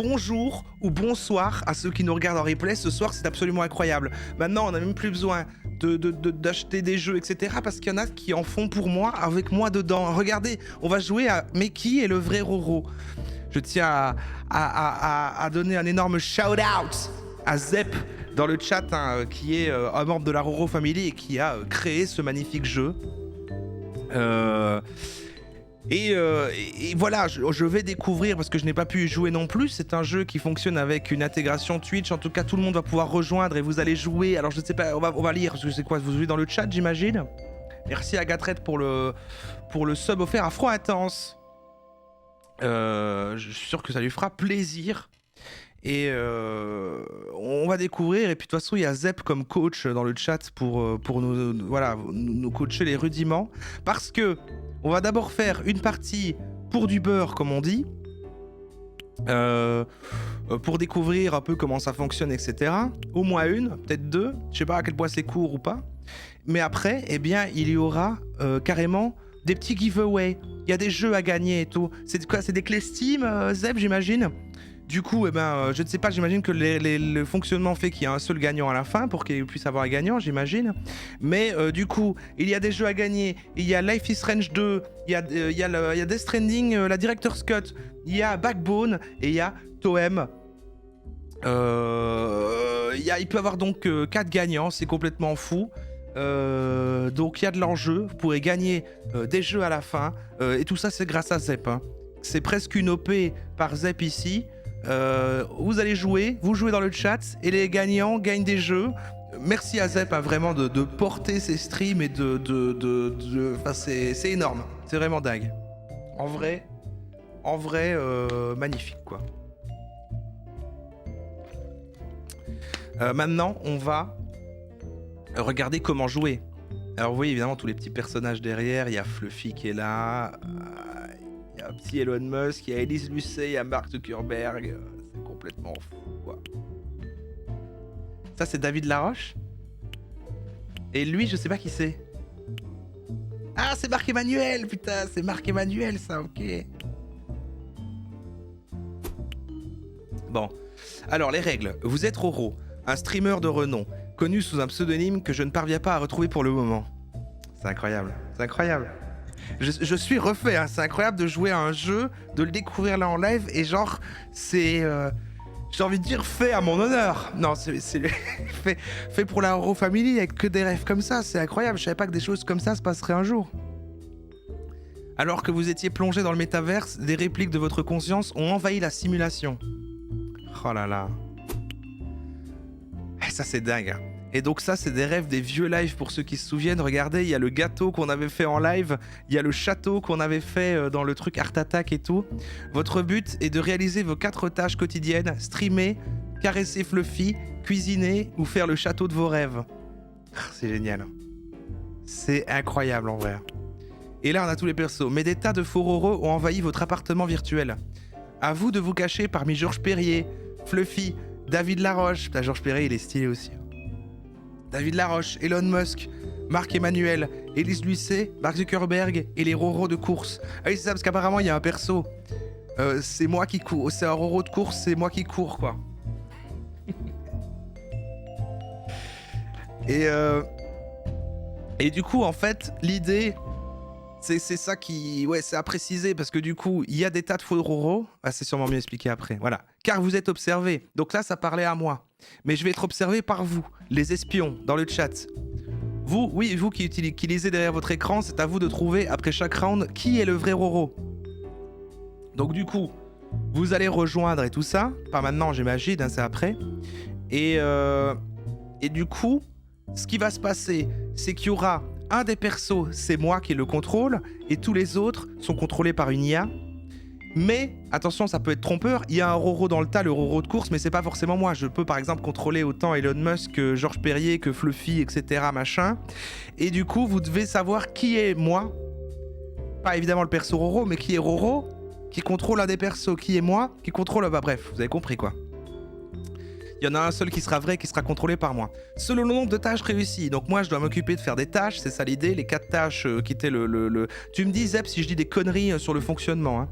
bonjour ou bonsoir à ceux qui nous regardent en replay. Ce soir, c'est absolument incroyable. Maintenant, on n'a même plus besoin d'acheter des jeux, etc. Parce qu'il y en a qui en font pour moi, avec moi dedans. Regardez, on va jouer à Mais qui est le vrai Roro? Je tiens à donner un énorme shout-out à Zep dans le chat, hein, qui est un membre de la Roro Family et qui a créé ce magnifique jeu. Et voilà, je vais découvrir parce que je n'ai pas pu y jouer non plus. C'est un jeu qui fonctionne avec une intégration Twitch. En tout cas, tout le monde va pouvoir rejoindre et vous allez jouer. Alors, je ne sais pas, on va lire. Parce que c'est quoi? Vous jouez dans le chat, j'imagine. Merci à Gatrette pour le sub offert à Froid Intense. Je suis sûr que ça lui fera plaisir. Et on va découvrir. Et puis de toute façon, il y a Zep comme coach dans le chat pour nous coacher les rudiments. Parce que on va d'abord faire une partie pour du beurre, comme on dit, pour découvrir un peu comment ça fonctionne, etc. Au moins une, peut-être deux. Je sais pas à quel point c'est court ou pas. Mais après, eh bien, il y aura carrément des petits giveaways. Il y a des jeux à gagner et tout. C'est quoi? C'est des clés Steam, Zeb, j'imagine. Du coup, eh ben, je ne sais pas, j'imagine que le fonctionnement fait qu'il y a un seul gagnant à la fin pour qu'il puisse avoir un gagnant, j'imagine. Mais du coup, il y a des jeux à gagner. Il y a Life is Strange 2, il y a Death Stranding, la Director's Cut, il y a Backbone et il y a Toem. Il peut y avoir donc 4 gagnants, c'est complètement fou. Donc il y a de l'enjeu, vous pourrez gagner des jeux à la fin. Et tout ça, c'est grâce à Zep. Hein. C'est presque une OP par Zep ici. Vous allez jouer, vous jouez dans le chat et les gagnants gagnent des jeux. Merci à Zep vraiment de porter ses streams et enfin, c'est énorme, c'est vraiment dingue. En vrai, magnifique quoi. Maintenant, on va regarder comment jouer. Alors vous voyez évidemment tous les petits personnages derrière. Il y a Fluffy qui est là. Il y a un petit Elon Musk, il y a Elise Lucet, il y a Mark Zuckerberg. C'est complètement fou, quoi. Ça, c'est David Laroche. Et lui, je sais pas qui c'est. Ah, c'est Marc Emmanuel, putain, c'est Marc Emmanuel, ça, ok. Bon. Alors, les règles. Vous êtes Roro, un streamer de renom, connu sous un pseudonyme que je ne parviens pas à retrouver pour le moment. C'est incroyable, c'est incroyable. Je suis refait, hein. C'est incroyable de jouer à un jeu, de le découvrir là en live et genre, c'est, j'ai envie de dire, fait à mon honneur. Non, c'est fait pour la Roro Family avec que des rêves comme ça, c'est incroyable. Je savais pas que des choses comme ça se passeraient un jour. Alors que vous étiez plongé dans le métaverse, des répliques de votre conscience ont envahi la simulation. Oh là là. Et ça c'est dingue. Et donc ça, c'est des rêves des vieux lives pour ceux qui se souviennent. Regardez, il y a le gâteau qu'on avait fait en live, il y a le château qu'on avait fait dans le truc Art Attack et tout. Votre but est de réaliser vos 4 tâches quotidiennes, streamer, caresser Fluffy, cuisiner ou faire le château de vos rêves. C'est génial. C'est incroyable en vrai. Et là, on a tous les persos. Mais des tas de faux Roro ont envahi votre appartement virtuel. À vous de vous cacher parmi Georges Perrier, Fluffy, David Laroche. Putain, Georges Perrier, il est stylé aussi. David Laroche, Elon Musk, Marc Emmanuel, Elise Lucet, Mark Zuckerberg et les Roro de course. Ah oui, c'est ça, parce qu'apparemment, il y a un perso. C'est moi qui cours. C'est un Roro de course, c'est moi qui cours, quoi. Et du coup, en fait, l'idée, c'est ça qui... Ouais, c'est à préciser, parce que du coup, il y a des tas de faux Roro. Ah, c'est sûrement mieux expliqué après. Voilà. Car vous êtes observés. Donc là, ça parlait à moi. Mais je vais être observé par vous, les espions, dans le chat. Vous, oui, vous qui lisez derrière votre écran, c'est à vous de trouver, après chaque round, qui est le vrai Roro. Donc du coup, vous allez rejoindre et tout ça. Pas maintenant, j'imagine, hein, c'est après. Et du coup, ce qui va se passer, c'est qu'il y aura un des persos, c'est moi qui le contrôle, et tous les autres sont contrôlés par une IA. Mais, attention, ça peut être trompeur, il y a un Roro dans le tas, le Roro de course, mais c'est pas forcément moi. Je peux par exemple contrôler autant Elon Musk que Georges Perrier, que Fluffy, etc. machin. Et du coup, vous devez savoir qui est moi. Pas évidemment le perso Roro, mais qui est Roro, qui contrôle un des persos, qui est moi, qui contrôle... Bah bref, vous avez compris quoi. Il y en a un seul qui sera vrai, qui sera contrôlé par moi. Selon le nombre de tâches réussies. Donc moi, je dois m'occuper de faire des tâches, c'est ça l'idée. Les 4 tâches qui étaient le... Tu me dis, Zep, si je dis des conneries sur le fonctionnement, hein.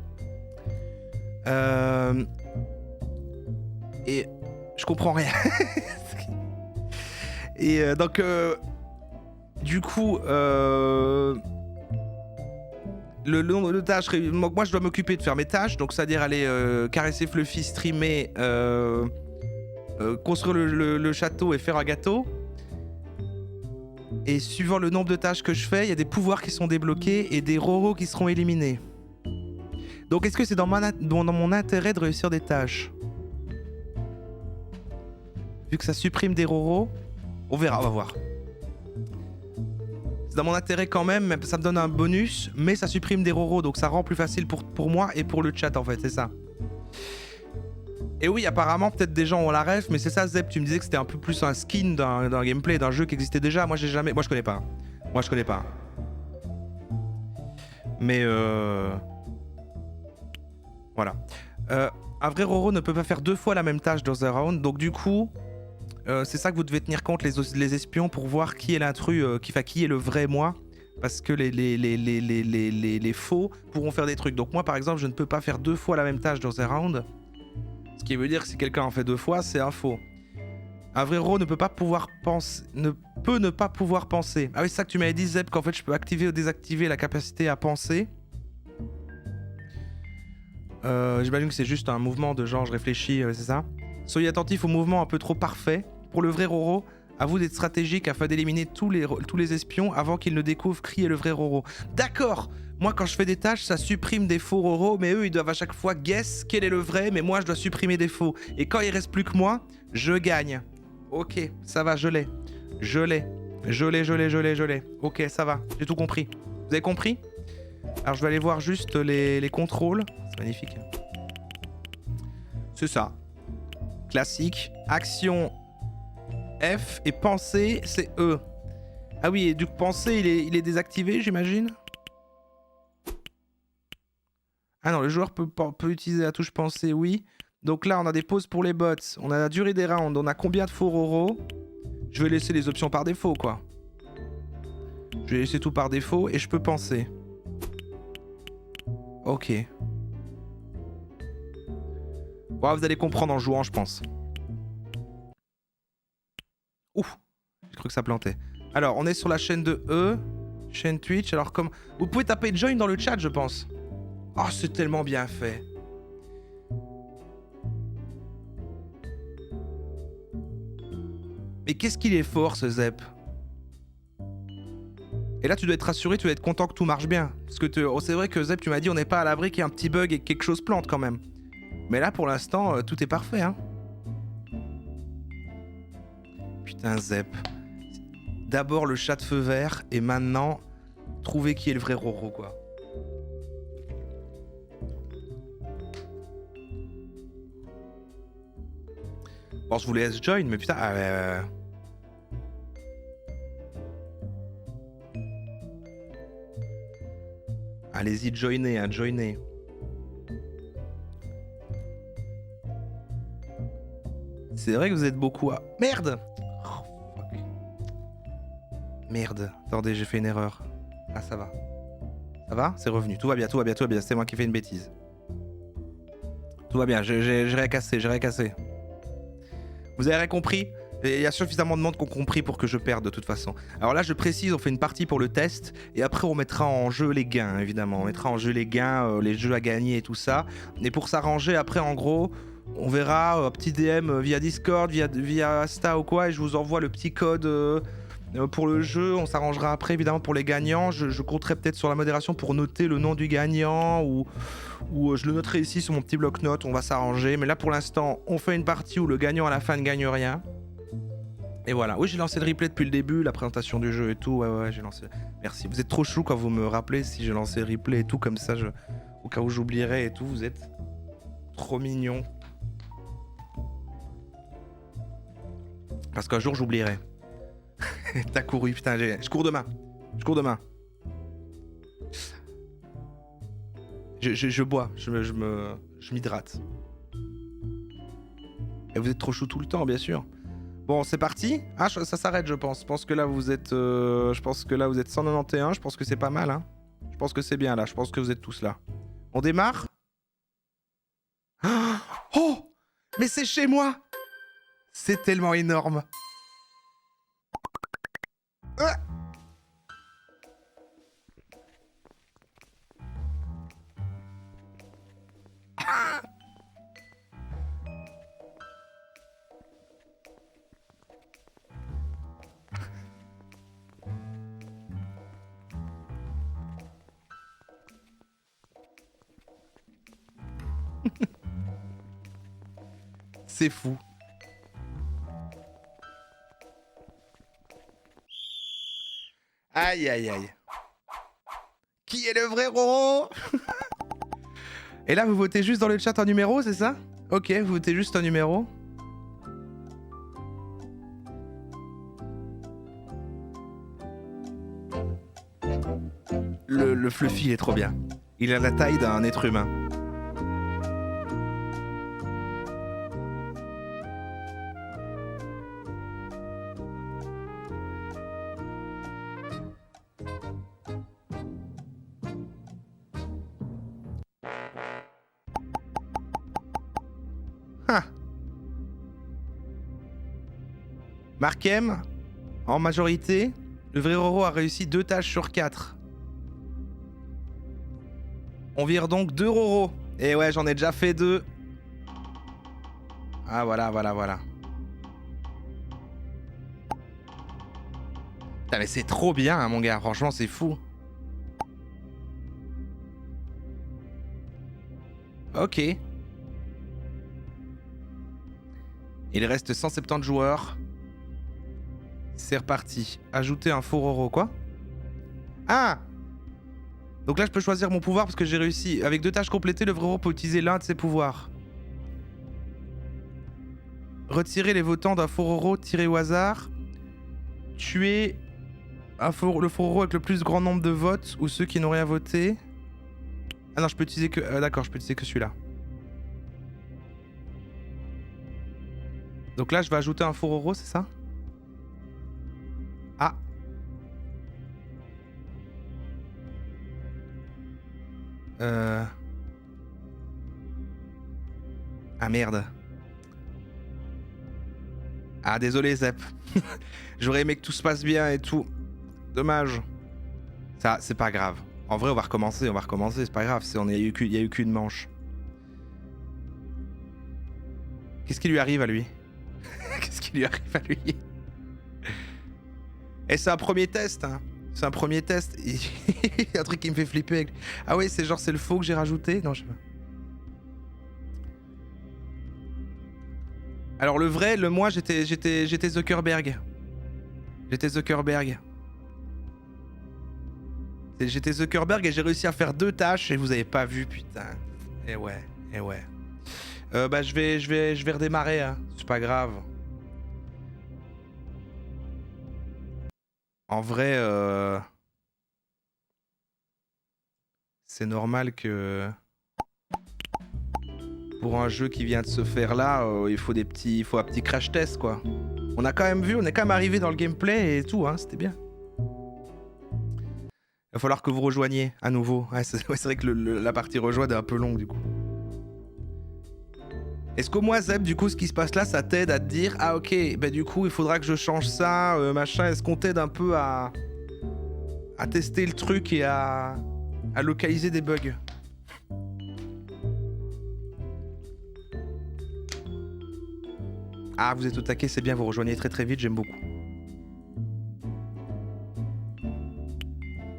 Et je comprends rien. Et donc, du coup, le nombre de tâches, moi je dois m'occuper de faire mes tâches, donc c'est-à-dire aller caresser Fluffy, streamer, construire le château et faire un gâteau. Et suivant le nombre de tâches que je fais, il y a des pouvoirs qui sont débloqués et des roros qui seront éliminés. Donc est-ce que c'est dans mon intérêt de réussir des tâches? Vu que ça supprime des roros, on verra, on va voir. C'est dans mon intérêt quand même, ça me donne un bonus, mais ça supprime des roros, donc ça rend plus facile pour moi et pour le chat en fait, c'est ça. Et oui, apparemment, peut-être des gens ont la ref, mais c'est ça, Zeb, tu me disais que c'était un peu plus un skin d'un gameplay, d'un jeu qui existait déjà. Moi, j'ai jamais... Moi, je connais pas. Moi, je connais pas. Mais voilà. Un vrai Roro ne peut pas faire 2 fois la même tâche dans un round, donc du coup, c'est ça que vous devez tenir compte, les espions, pour voir qui est l'intrus, qui est le vrai moi. Parce que les faux pourront faire des trucs. Donc moi, par exemple, je ne peux pas faire 2 fois la même tâche dans un round. Ce qui veut dire que si quelqu'un en fait 2 fois, c'est un faux. Un vrai Roro ne peut pas pouvoir penser. Ne pas pouvoir penser. Ah oui, c'est ça que tu m'avais dit, Zeb, qu'en fait je peux activer ou désactiver la capacité à penser. J'imagine que c'est juste un mouvement de genre je réfléchis, c'est ça. Soyez attentif au mouvement un peu trop parfait. Pour le vrai Roro, à vous d'être stratégique afin d'éliminer tous les espions avant qu'ils ne découvrent qui est le vrai Roro. D'accord! Moi, quand je fais des tâches, ça supprime des faux Roro, mais eux, ils doivent à chaque fois guess quel est le vrai, mais moi, je dois supprimer des faux. Et quand il reste plus que moi, je gagne. Ok, ça va, je l'ai. Je l'ai. Ok, ça va, j'ai tout compris. Vous avez compris? Alors, je vais aller voir juste les contrôles. C'est magnifique. C'est ça. Classique. Action F et penser, c'est E. Ah oui, et du coup, penser, il est désactivé, j'imagine? Ah non, le joueur peut utiliser la touche penser, oui. Donc là, on a des pauses pour les bots. On a la durée des rounds. On a combien de faux Roro? Je vais laisser les options par défaut, quoi. Je vais laisser tout par défaut et je peux penser. Ok. Bon, vous allez comprendre en jouant, je pense. Ouf, j'ai cru que ça plantait. Alors, on est sur la chaîne de E. Chaîne Twitch. Alors, comme... Vous pouvez taper join dans le chat, je pense. Oh, c'est tellement bien fait. Mais qu'est-ce qu'il est fort, ce Zep. Et là, tu dois être rassuré, tu dois être content que tout marche bien. Parce que c'est vrai que Zep, tu m'as dit, on n'est pas à l'abri qu'il y ait un petit bug et que quelque chose plante quand même. Mais là, pour l'instant, tout est parfait, hein. Putain, Zep. D'abord le chat de feu vert, et maintenant, trouver qui est le vrai Roro, quoi. Bon, je vous laisse join, mais putain... Allez-y, joinez, hein, joinez. C'est vrai que vous êtes beaucoup à... Merde! Oh, fuck. Merde. Attendez, j'ai fait une erreur. Ah, ça va. Ça va? C'est revenu. Tout va bien. C'est moi qui ai fait une bêtise. Tout va bien, j'ai rien cassé. Vous avez rien compris? Il y a suffisamment de monde qui ont compris pour que je perde de toute façon. Alors là, je précise, on fait une partie pour le test et après on mettra en jeu les gains, évidemment. On mettra en jeu les gains, les jeux à gagner et tout ça. Et pour s'arranger, après, en gros, on verra petit DM via Discord, via Insta ou quoi, et je vous envoie le petit code pour le jeu. On s'arrangera après, évidemment, pour les gagnants. Je compterai peut-être sur la modération pour noter le nom du gagnant ou je le noterai ici sur mon petit bloc-notes. On va s'arranger. Mais là, pour l'instant, on fait une partie où le gagnant à la fin ne gagne rien. Et voilà. Oui, j'ai lancé le replay depuis le début, la présentation du jeu et tout. Ouais, j'ai lancé. Merci. Vous êtes trop chou quand vous me rappelez si j'ai lancé le replay et tout, comme ça, au cas où j'oublierai et tout. Vous êtes trop mignons. Parce qu'un jour, j'oublierai. T'as couru, putain, je cours demain. Je bois, je m'hydrate. Et vous êtes trop chou tout le temps, bien sûr. Bon, c'est parti. Ah, ça s'arrête, je pense. Je pense que là, vous êtes 191. Je pense que c'est pas mal, hein. Je pense que c'est bien, là. Je pense que vous êtes tous là. On démarre? Oh! Mais c'est chez moi. C'est tellement énorme. Ah. C'est fou. Aïe, aïe, aïe. Qui est le vrai Roro? Et là, vous votez juste dans le chat un numéro, c'est ça? Ok, vous votez juste un numéro. Le Fluffy, il est trop bien. Il a la taille d'un être humain. Ah. Markem, en majorité, le vrai Roro a réussi 2 tâches sur 4. On vire donc 2 Roro. Et ouais, j'en ai déjà fait 2. Ah voilà, voilà, voilà. Putain, mais c'est trop bien, hein, mon gars. Franchement, c'est fou. Ok. Il reste 170 joueurs. C'est reparti. Ajouter un faux Roro, quoi? Ah! Donc là, je peux choisir mon pouvoir parce que j'ai réussi. Avec 2 tâches complétées, le vrai Roro peut utiliser l'un de ses pouvoirs. Retirer les votants d'un faux Roro tiré au hasard. Tuer le faux Roro avec le plus grand nombre de votes ou ceux qui n'ont rien voté. Ah non, je peux utiliser que... d'accord, je peux utiliser que celui-là. Donc là, je vais ajouter un faux Roro, c'est ça? Ah. Ah merde. Ah désolé Zep. J'aurais aimé que tout se passe bien et tout. Dommage. Ça, c'est pas grave. En vrai, on va recommencer, c'est pas grave. Il y a eu qu'une manche. Qu'est-ce qui lui arrive à lui? Qu'est-ce qui lui arrive à lui? Et c'est un premier test, hein. C'est un premier test. Il y a un truc qui me fait flipper. Ah oui, c'est genre, c'est le faux que j'ai rajouté? Non, je sais pas. Alors le vrai, le moi, j'étais Zuckerberg. J'étais Zuckerberg. J'étais Zuckerberg et j'ai réussi à faire 2 tâches et vous avez pas vu, putain. Et ouais, et ouais. Bah je vais redémarrer, hein. C'est pas grave. En vrai, c'est normal que pour un jeu qui vient de se faire là, il faut un petit crash test quoi. On a quand même vu, on est quand même arrivé dans le gameplay et tout, hein, c'était bien. Il va falloir que vous rejoigniez à nouveau. Ouais, c'est vrai que la partie rejoindre est un peu longue du coup. Est-ce qu'au moins Zeb, du coup, ce qui se passe là, ça t'aide à te dire ah ok, bah du coup, il faudra que je change ça, machin. Est-ce qu'on t'aide un peu à tester le truc et à localiser des bugs? Ah, vous êtes au taquet, c'est bien, vous rejoignez très très vite, j'aime beaucoup.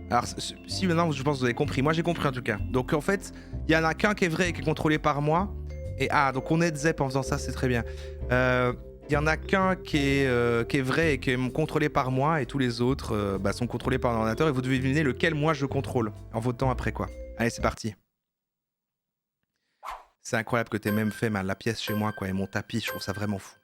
Alors, si maintenant, je pense que vous avez compris. Moi, j'ai compris en tout cas. Donc, en fait, il y en a qu'un qui est vrai et qui est contrôlé par moi. Et ah, donc on aide Zep en faisant ça, c'est très bien. Il y en a qu'un qui est vrai et qui est contrôlé par moi, et tous les autres sont contrôlés par un ordinateur. Et vous devez deviner lequel moi je contrôle en votant après quoi. Allez, c'est parti. C'est incroyable que t'aies même fait la pièce chez moi quoi, et mon tapis, je trouve ça vraiment fou.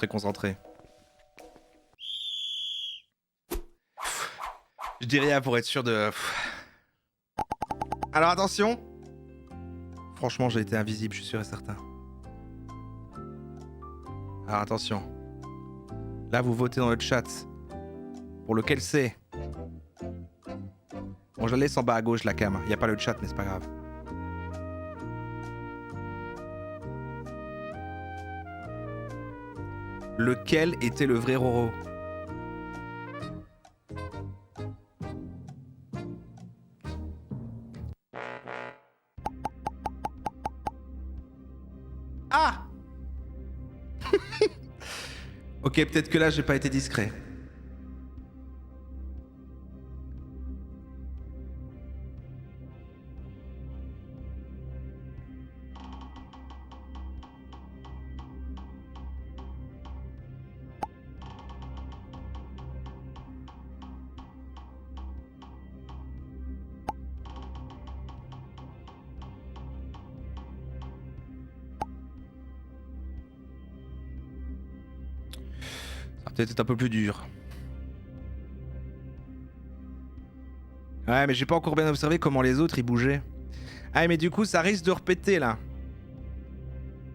très concentré. Je dis rien pour être sûr de... Alors attention. Franchement, j'ai été invisible, je suis sûr et certain. Alors attention. Là, vous votez dans le chat. Pour lequel c'est. Bon, je la laisse en bas à gauche, la cam. Il n'y a pas le chat, mais c'est pas grave. Lequel était le vrai Roro? Ah. Ok, peut-être que là, j'ai pas été discret. Ça va peut-être être un peu plus dur. Ouais, mais j'ai pas encore bien observé comment les autres ils bougeaient. Ah, mais du coup, ça risque de repéter là.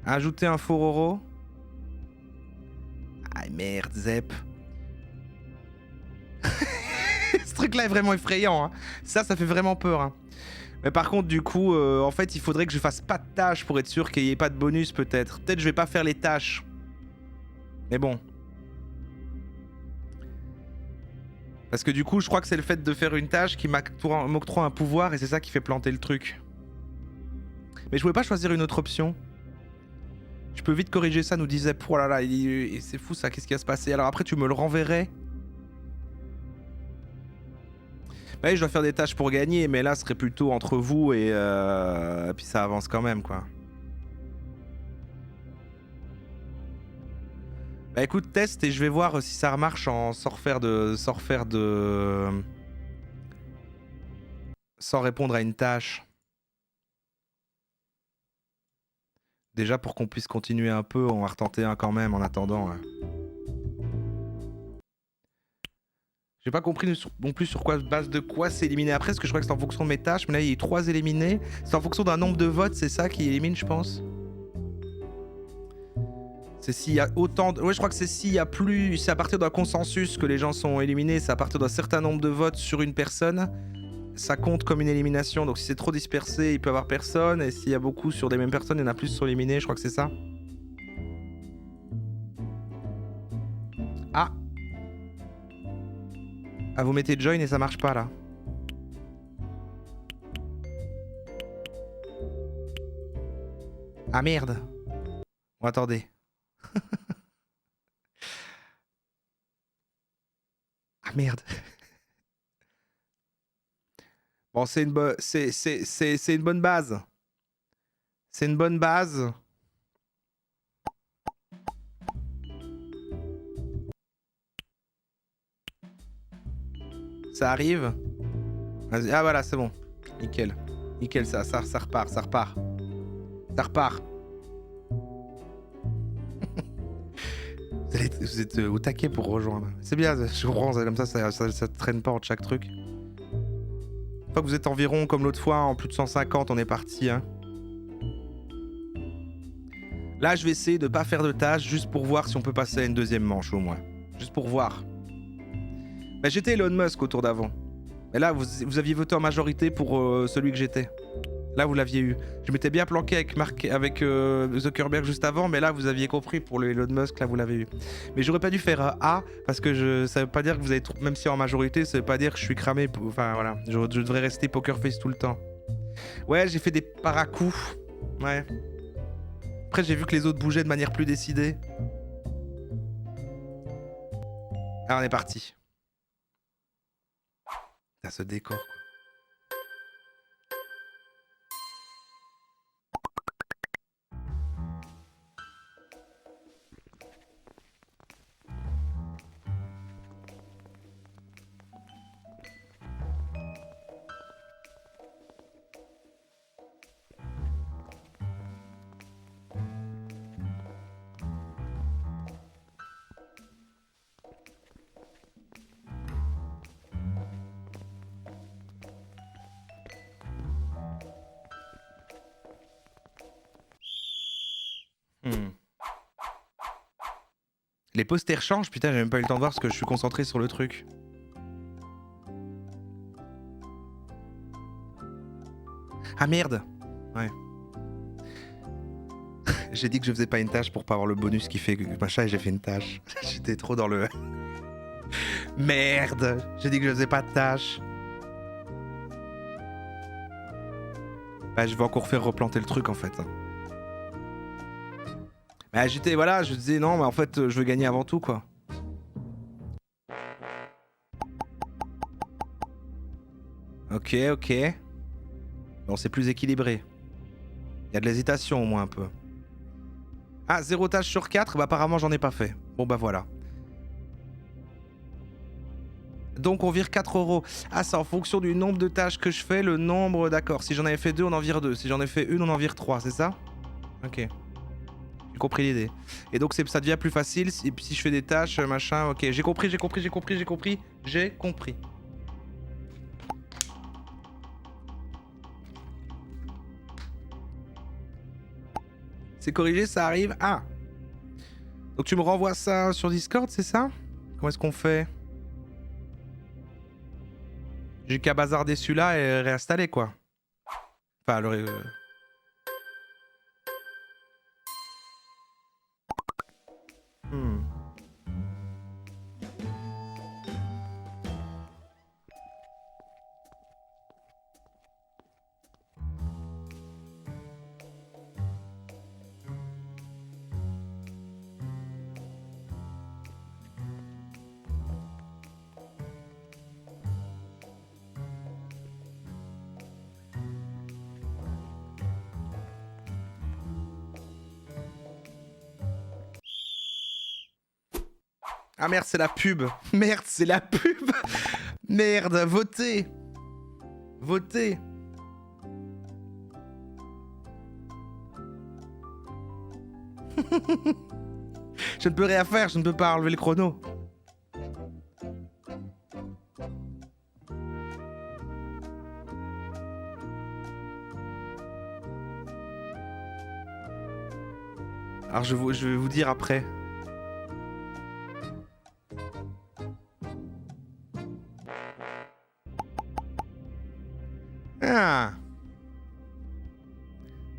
Ajouter un faux Roro. Ah merde, Zep. Ce truc-là est vraiment effrayant. Hein. Ça fait vraiment peur. Hein. Mais par contre, du coup, en fait, il faudrait que je fasse pas de tâches pour être sûr qu'il n'y ait pas de bonus, peut-être. Peut-être je vais pas faire les tâches. Mais bon. Parce que du coup, je crois que c'est le fait de faire une tâche qui m'octroie un pouvoir et c'est ça qui fait planter le truc. Mais je pouvais pas choisir une autre option. Je peux vite corriger ça, nous disait. Oh là là, c'est fou ça, qu'est-ce qui va se passer? Alors après, tu me le renverrais. Bah oui, je dois faire des tâches pour gagner, mais là, ce serait plutôt entre vous et puis ça avance quand même, quoi. Bah écoute, teste et je vais voir si ça remarche sans répondre à une tâche. Déjà pour qu'on puisse continuer un peu, on va retenter un quand même en attendant. Hein. J'ai pas compris non plus sur quoi base de quoi c'est éliminé après, parce que je crois que c'est en fonction de mes tâches, mais là il y a eu 3 éliminés. C'est en fonction d'un nombre de votes, c'est ça qui élimine, je pense. C'est s'il y a autant de... Ouais, je crois que c'est s'il y a plus... C'est à partir d'un consensus que les gens sont éliminés, c'est à partir d'un certain nombre de votes sur une personne. Ça compte comme une élimination, donc si c'est trop dispersé, il peut y avoir personne, et s'il y a beaucoup sur des mêmes personnes, il y en a plus qui sont éliminés, je crois que c'est ça. Ah. Ah, vous mettez join et ça marche pas là. Ah merde. Bon, attendez. Ah merde. Bon, c'est une bonne base. C'est une bonne base. Ça arrive. Vas-y. Ah voilà, c'est bon. Nickel. Nickel, ça repart, ça repart. Ça repart. Vous êtes au taquet pour rejoindre. C'est bien, je comprends, comme ça traîne pas entre chaque truc. Une fois que vous êtes environ comme l'autre fois, en plus de 150, on est parti. Hein. Là, je vais essayer de pas faire de tâches juste pour voir si on peut passer à une deuxième manche au moins. Juste pour voir. Bah, j'étais Elon Musk au tour d'avant. Mais là, vous aviez voté en majorité pour celui que j'étais. Là, vous l'aviez eu. Je m'étais bien planqué avec Zuckerberg juste avant, mais là, vous aviez compris pour le Elon Musk, là, vous l'avez eu. Mais j'aurais pas dû faire A, parce que ça veut pas dire que vous avez... Même si en majorité, ça veut pas dire que je suis cramé. Enfin, voilà. Je devrais rester poker face tout le temps. Ouais, j'ai fait des paracoups. Ouais. Après, j'ai vu que les autres bougeaient de manière plus décidée. Alors, on est parti. Ça se décore, quoi. Hmm. Les posters changent, putain, j'ai même pas eu le temps de voir parce que je suis concentré sur le truc. Ah merde. Ouais. J'ai dit que je faisais pas une tâche pour pas avoir le bonus qui fait machin et j'ai fait une tâche. J'étais trop dans le... Merde. J'ai dit que je faisais pas de tâche. Bah je vais encore faire replanter le truc en fait. Bah j'étais... Voilà, je disais non mais en fait je veux gagner avant tout quoi. Ok, ok. Bon c'est plus équilibré. Il y a de l'hésitation au moins un peu. Ah, 0 tâche sur 4, bah apparemment j'en ai pas fait. Bon bah voilà. Donc on vire 4 euros. Ah, c'est en fonction du nombre de tâches que je fais, le nombre, d'accord. Si j'en avais fait 2, on en vire 2. Si j'en ai fait une, on en vire 3, c'est ça? Ok. J'ai compris l'idée. Et donc ça devient plus facile si je fais des tâches, machin, ok. J'ai compris. C'est corrigé, ça arrive. Ah. Donc tu me renvoies ça sur Discord, c'est ça? Comment est-ce qu'on fait? J'ai qu'à bazarder celui-là et réinstaller quoi. Enfin, le... Ah merde, c'est la pub. Merde, c'est la pub. Merde, votez. Votez. Je ne peux rien faire, je ne peux pas enlever le chrono. Alors je vais vous dire après. Ah.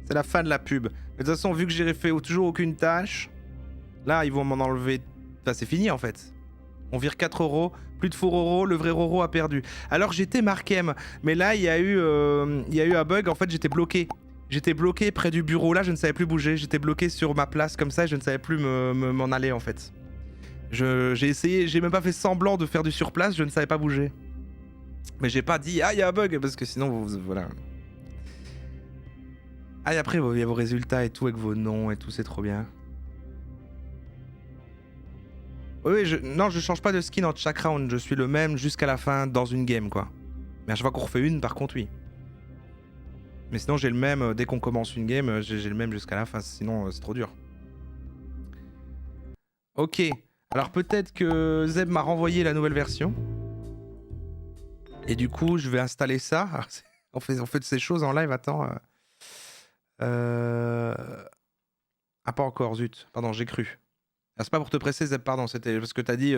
C'est la fin de la pub. De toute façon, vu que j'ai fait toujours aucune tâche, là, ils vont m'en enlever... Enfin, c'est fini, en fait. On vire 4 euros, plus de faux Roro, le vrai Roro a perdu. Alors, j'étais Markem, mais là, il y a eu un bug. En fait, j'étais bloqué. J'étais bloqué près du bureau. Là, je ne savais plus bouger. J'étais bloqué sur ma place, comme ça, et je ne savais plus m'en aller, en fait. J'ai essayé, j'ai même pas fait semblant de faire du surplace, je ne savais pas bouger. Mais j'ai pas dit, ah, il y a un bug, parce que sinon, voilà... Ah, et après, il y a vos résultats et tout, avec vos noms et tout, c'est trop bien. Oui, non, je change pas de skin entre chaque round, je suis le même jusqu'à la fin dans une game, quoi. Mais à chaque fois qu'on refait une, par contre, oui. Mais sinon, j'ai le même, dès qu'on commence une game, j'ai le même jusqu'à la fin, sinon, c'est trop dur. Ok, alors peut-être que Zeb m'a renvoyé la nouvelle version. Et du coup, je vais installer ça. Alors, on fait de ces choses en live, attends... Ah, pas encore, zut. Pardon, j'ai cru. Ah, c'est pas pour te presser, Zeb, pardon. C'était parce que t'as dit...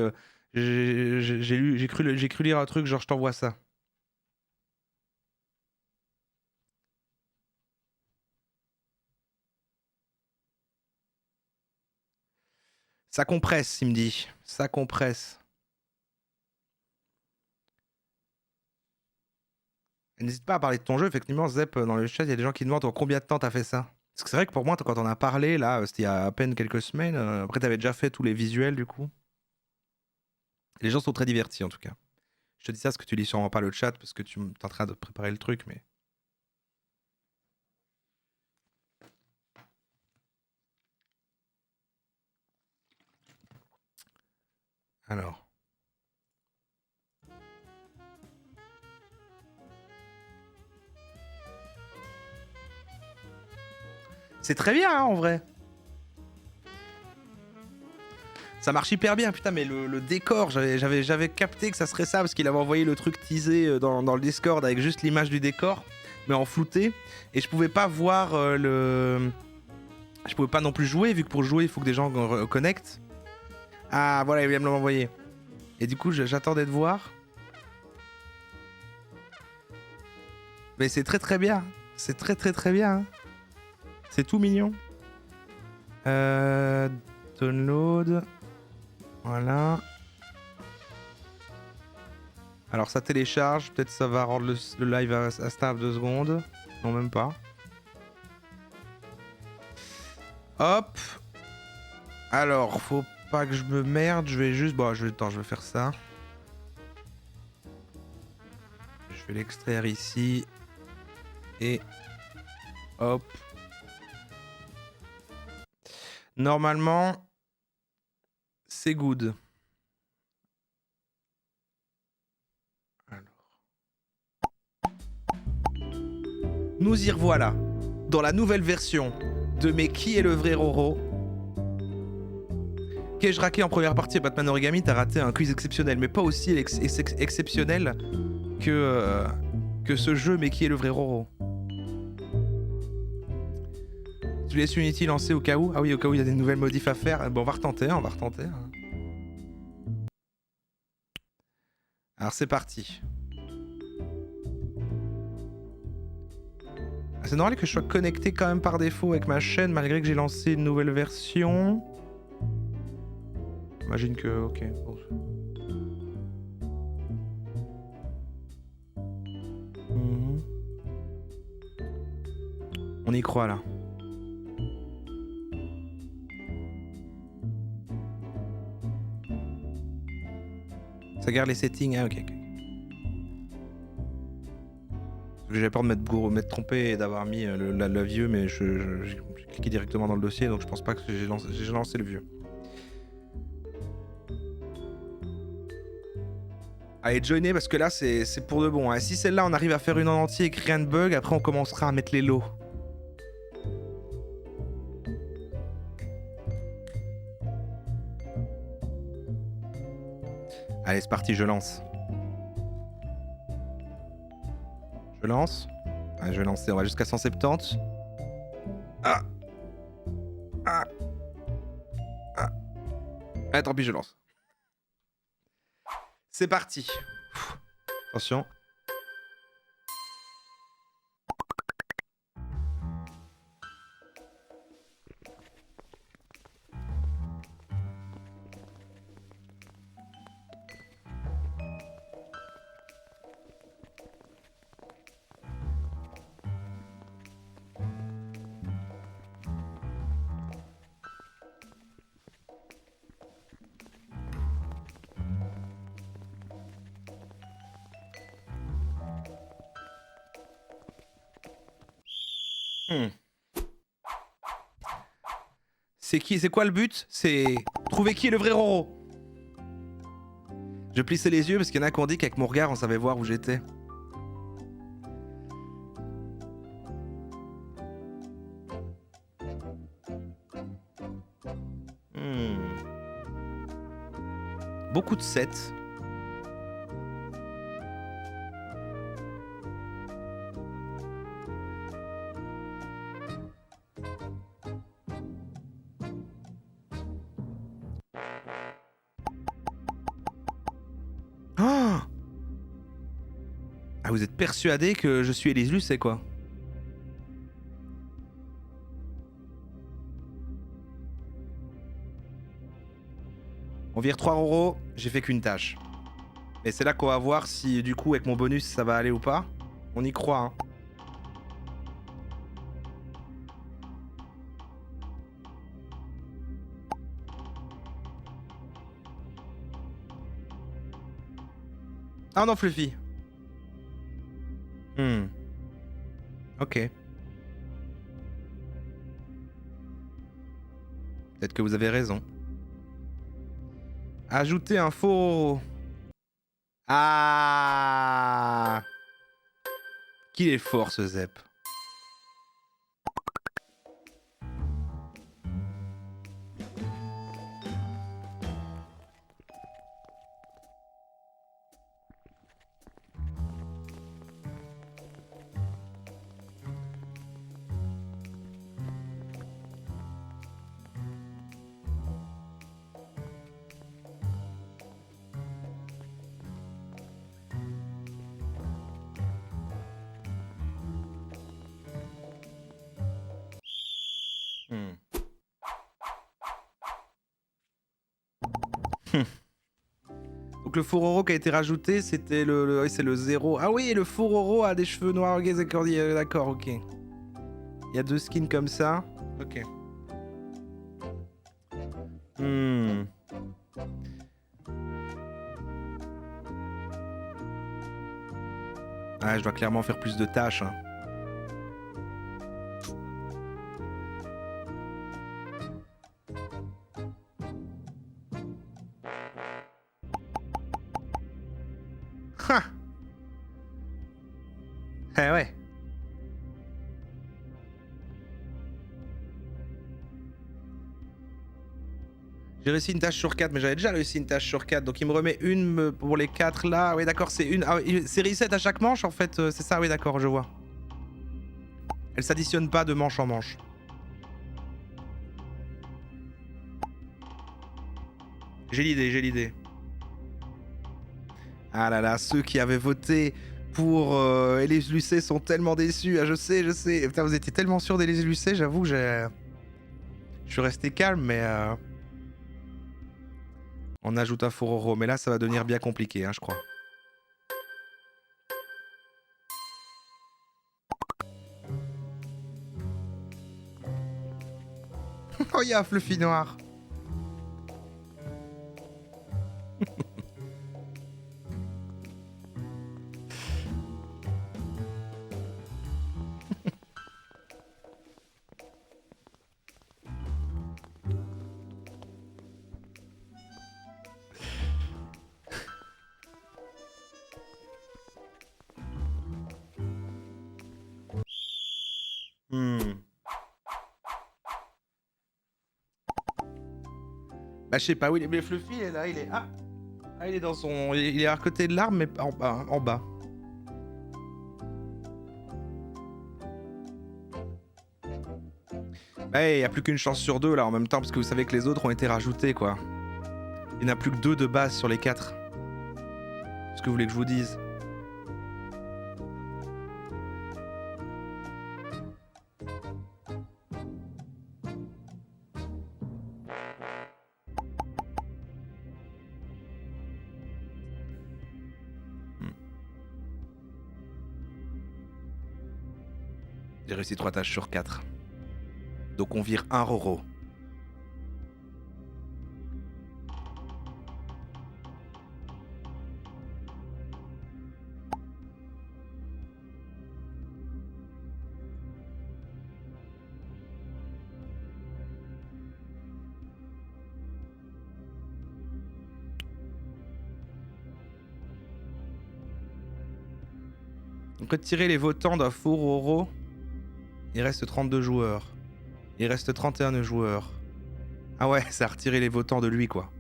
j'ai cru lire un truc, genre je t'envoie ça. Ça compresse, il me dit. Ça compresse. N'hésite pas à parler de ton jeu, effectivement, Zep, dans le chat, il y a des gens qui demandent combien de temps t'as fait ça. Parce que c'est vrai que pour moi, quand on a parlé, là, c'était il y a à peine quelques semaines, après t'avais déjà fait tous les visuels, du coup. Les gens sont très divertis, en tout cas. Je te dis ça parce que tu lis sûrement pas le chat, parce que tu es en train de préparer le truc, mais... Alors... C'est très bien, hein, en vrai. Ça marche hyper bien, putain, mais le décor, j'avais capté que ça serait ça, parce qu'il avait envoyé le truc teasé dans le Discord avec juste l'image du décor, mais en flouté, et je pouvais pas voir Je pouvais pas non plus jouer, vu que pour jouer, il faut que des gens connectent. Ah, voilà, il vient me l'envoyer. Et du coup, j'attendais de voir. Mais c'est très très bien. C'est très très très bien. Hein. C'est tout mignon. Download. Voilà. Alors ça télécharge. Peut-être ça va rendre le live à stable 2 secondes. Non, même pas. Hop. Alors, faut pas que je me merde. Je vais juste... Bon, attends, je vais faire ça. Je vais l'extraire ici. Et... Hop. Normalement... C'est good. Alors. Nous y revoilà. Dans la nouvelle version de Mais qui est le vrai Roro? Qu'ai-je raqué en première partie à Batman Origami? T'as raté un quiz exceptionnel, mais pas aussi exceptionnel que ce jeu Mais qui est le vrai Roro? Tu laisses Unity lancer au cas où? Ah oui, au cas où il y a des nouvelles modifs à faire. Bon, on va retenter, on va retenter. Alors c'est parti. C'est normal que je sois connecté quand même par défaut avec ma chaîne malgré que j'ai lancé une nouvelle version. J'imagine que... Ok. Bon. On y croit là. Ça garde les settings, ah ok. J'avais peur de m'être trompé et d'avoir mis le vieux, mais j'ai cliqué directement dans le dossier, donc je pense pas que j'ai lancé le vieux. Allez, joiner parce que là c'est pour de bon. Hein. Si celle-là on arrive à faire une en entier et que rien ne bug, après on commencera à mettre les lots. Allez, c'est parti, je lance. Je lance. Allez, je vais lancer, on va jusqu'à 170. Ah. Ah. Ah. Ah, tant pis, je lance. C'est parti. Attention. C'est quoi le but? C'est trouver qui est le vrai Roro. Je plissais les yeux parce qu'il y en a qui ont dit qu'avec mon regard on savait voir où j'étais. Beaucoup de 7. Oh, ah, vous êtes persuadé que je suis Élise Lucet, quoi? On vire 3 euros, j'ai fait qu'une tâche. Et c'est là qu'on va voir si du coup avec mon bonus ça va aller ou pas. On y croit, hein. Ah non, Fluffy. Ok. Peut-être que vous avez raison. Ajouter un faux... Ah, qu'il est fort ce Zep. Donc le Furoro qui a été rajouté, c'était oui, c'est le 0. Ah oui, le Furoro a des cheveux noirs. Ok, d'accord, ok. Il y a 2 skins comme ça. Ok. Ah, je dois clairement faire plus de tâches. Hein. Ha. Eh ouais. J'ai réussi une tâche sur 4, mais j'avais déjà réussi une tâche sur 4, donc il me remet une pour les 4 là. Oui, d'accord, c'est une. Ah, c'est reset à chaque manche en fait, c'est ça, oui, d'accord, je vois. Elle s'additionne pas de manche en manche. J'ai l'idée. Ah là là, ceux qui avaient voté pour Élise Lucet sont tellement déçus. Ah, je sais. Putain, vous étiez tellement sûr d'Élise Lucet, j'avoue que je suis resté calme, mais on ajoute un Furoro. Mais là, ça va devenir bien compliqué, hein, je crois. Oh, y'a Fluffy Noir. Bah, je sais pas où il est. Mais Fluffy, il est là, il est. Ah, il est dans son. Il est à côté de l'arbre, mais en bas. En bas. Bah, il y a plus qu'une chance sur 2 là en même temps, parce que vous savez que les autres ont été rajoutés, quoi. Il n'y en a plus que 2 de base sur les 4. Ce que vous voulez que je vous dise? J'ai réussi 3 tâches sur 4. Donc on vire un Roro. Donc retirer les votants d'un faux Roro. Il reste 32 joueurs. Il reste 31 joueurs. Ah ouais, ça a retiré les votants de lui, quoi.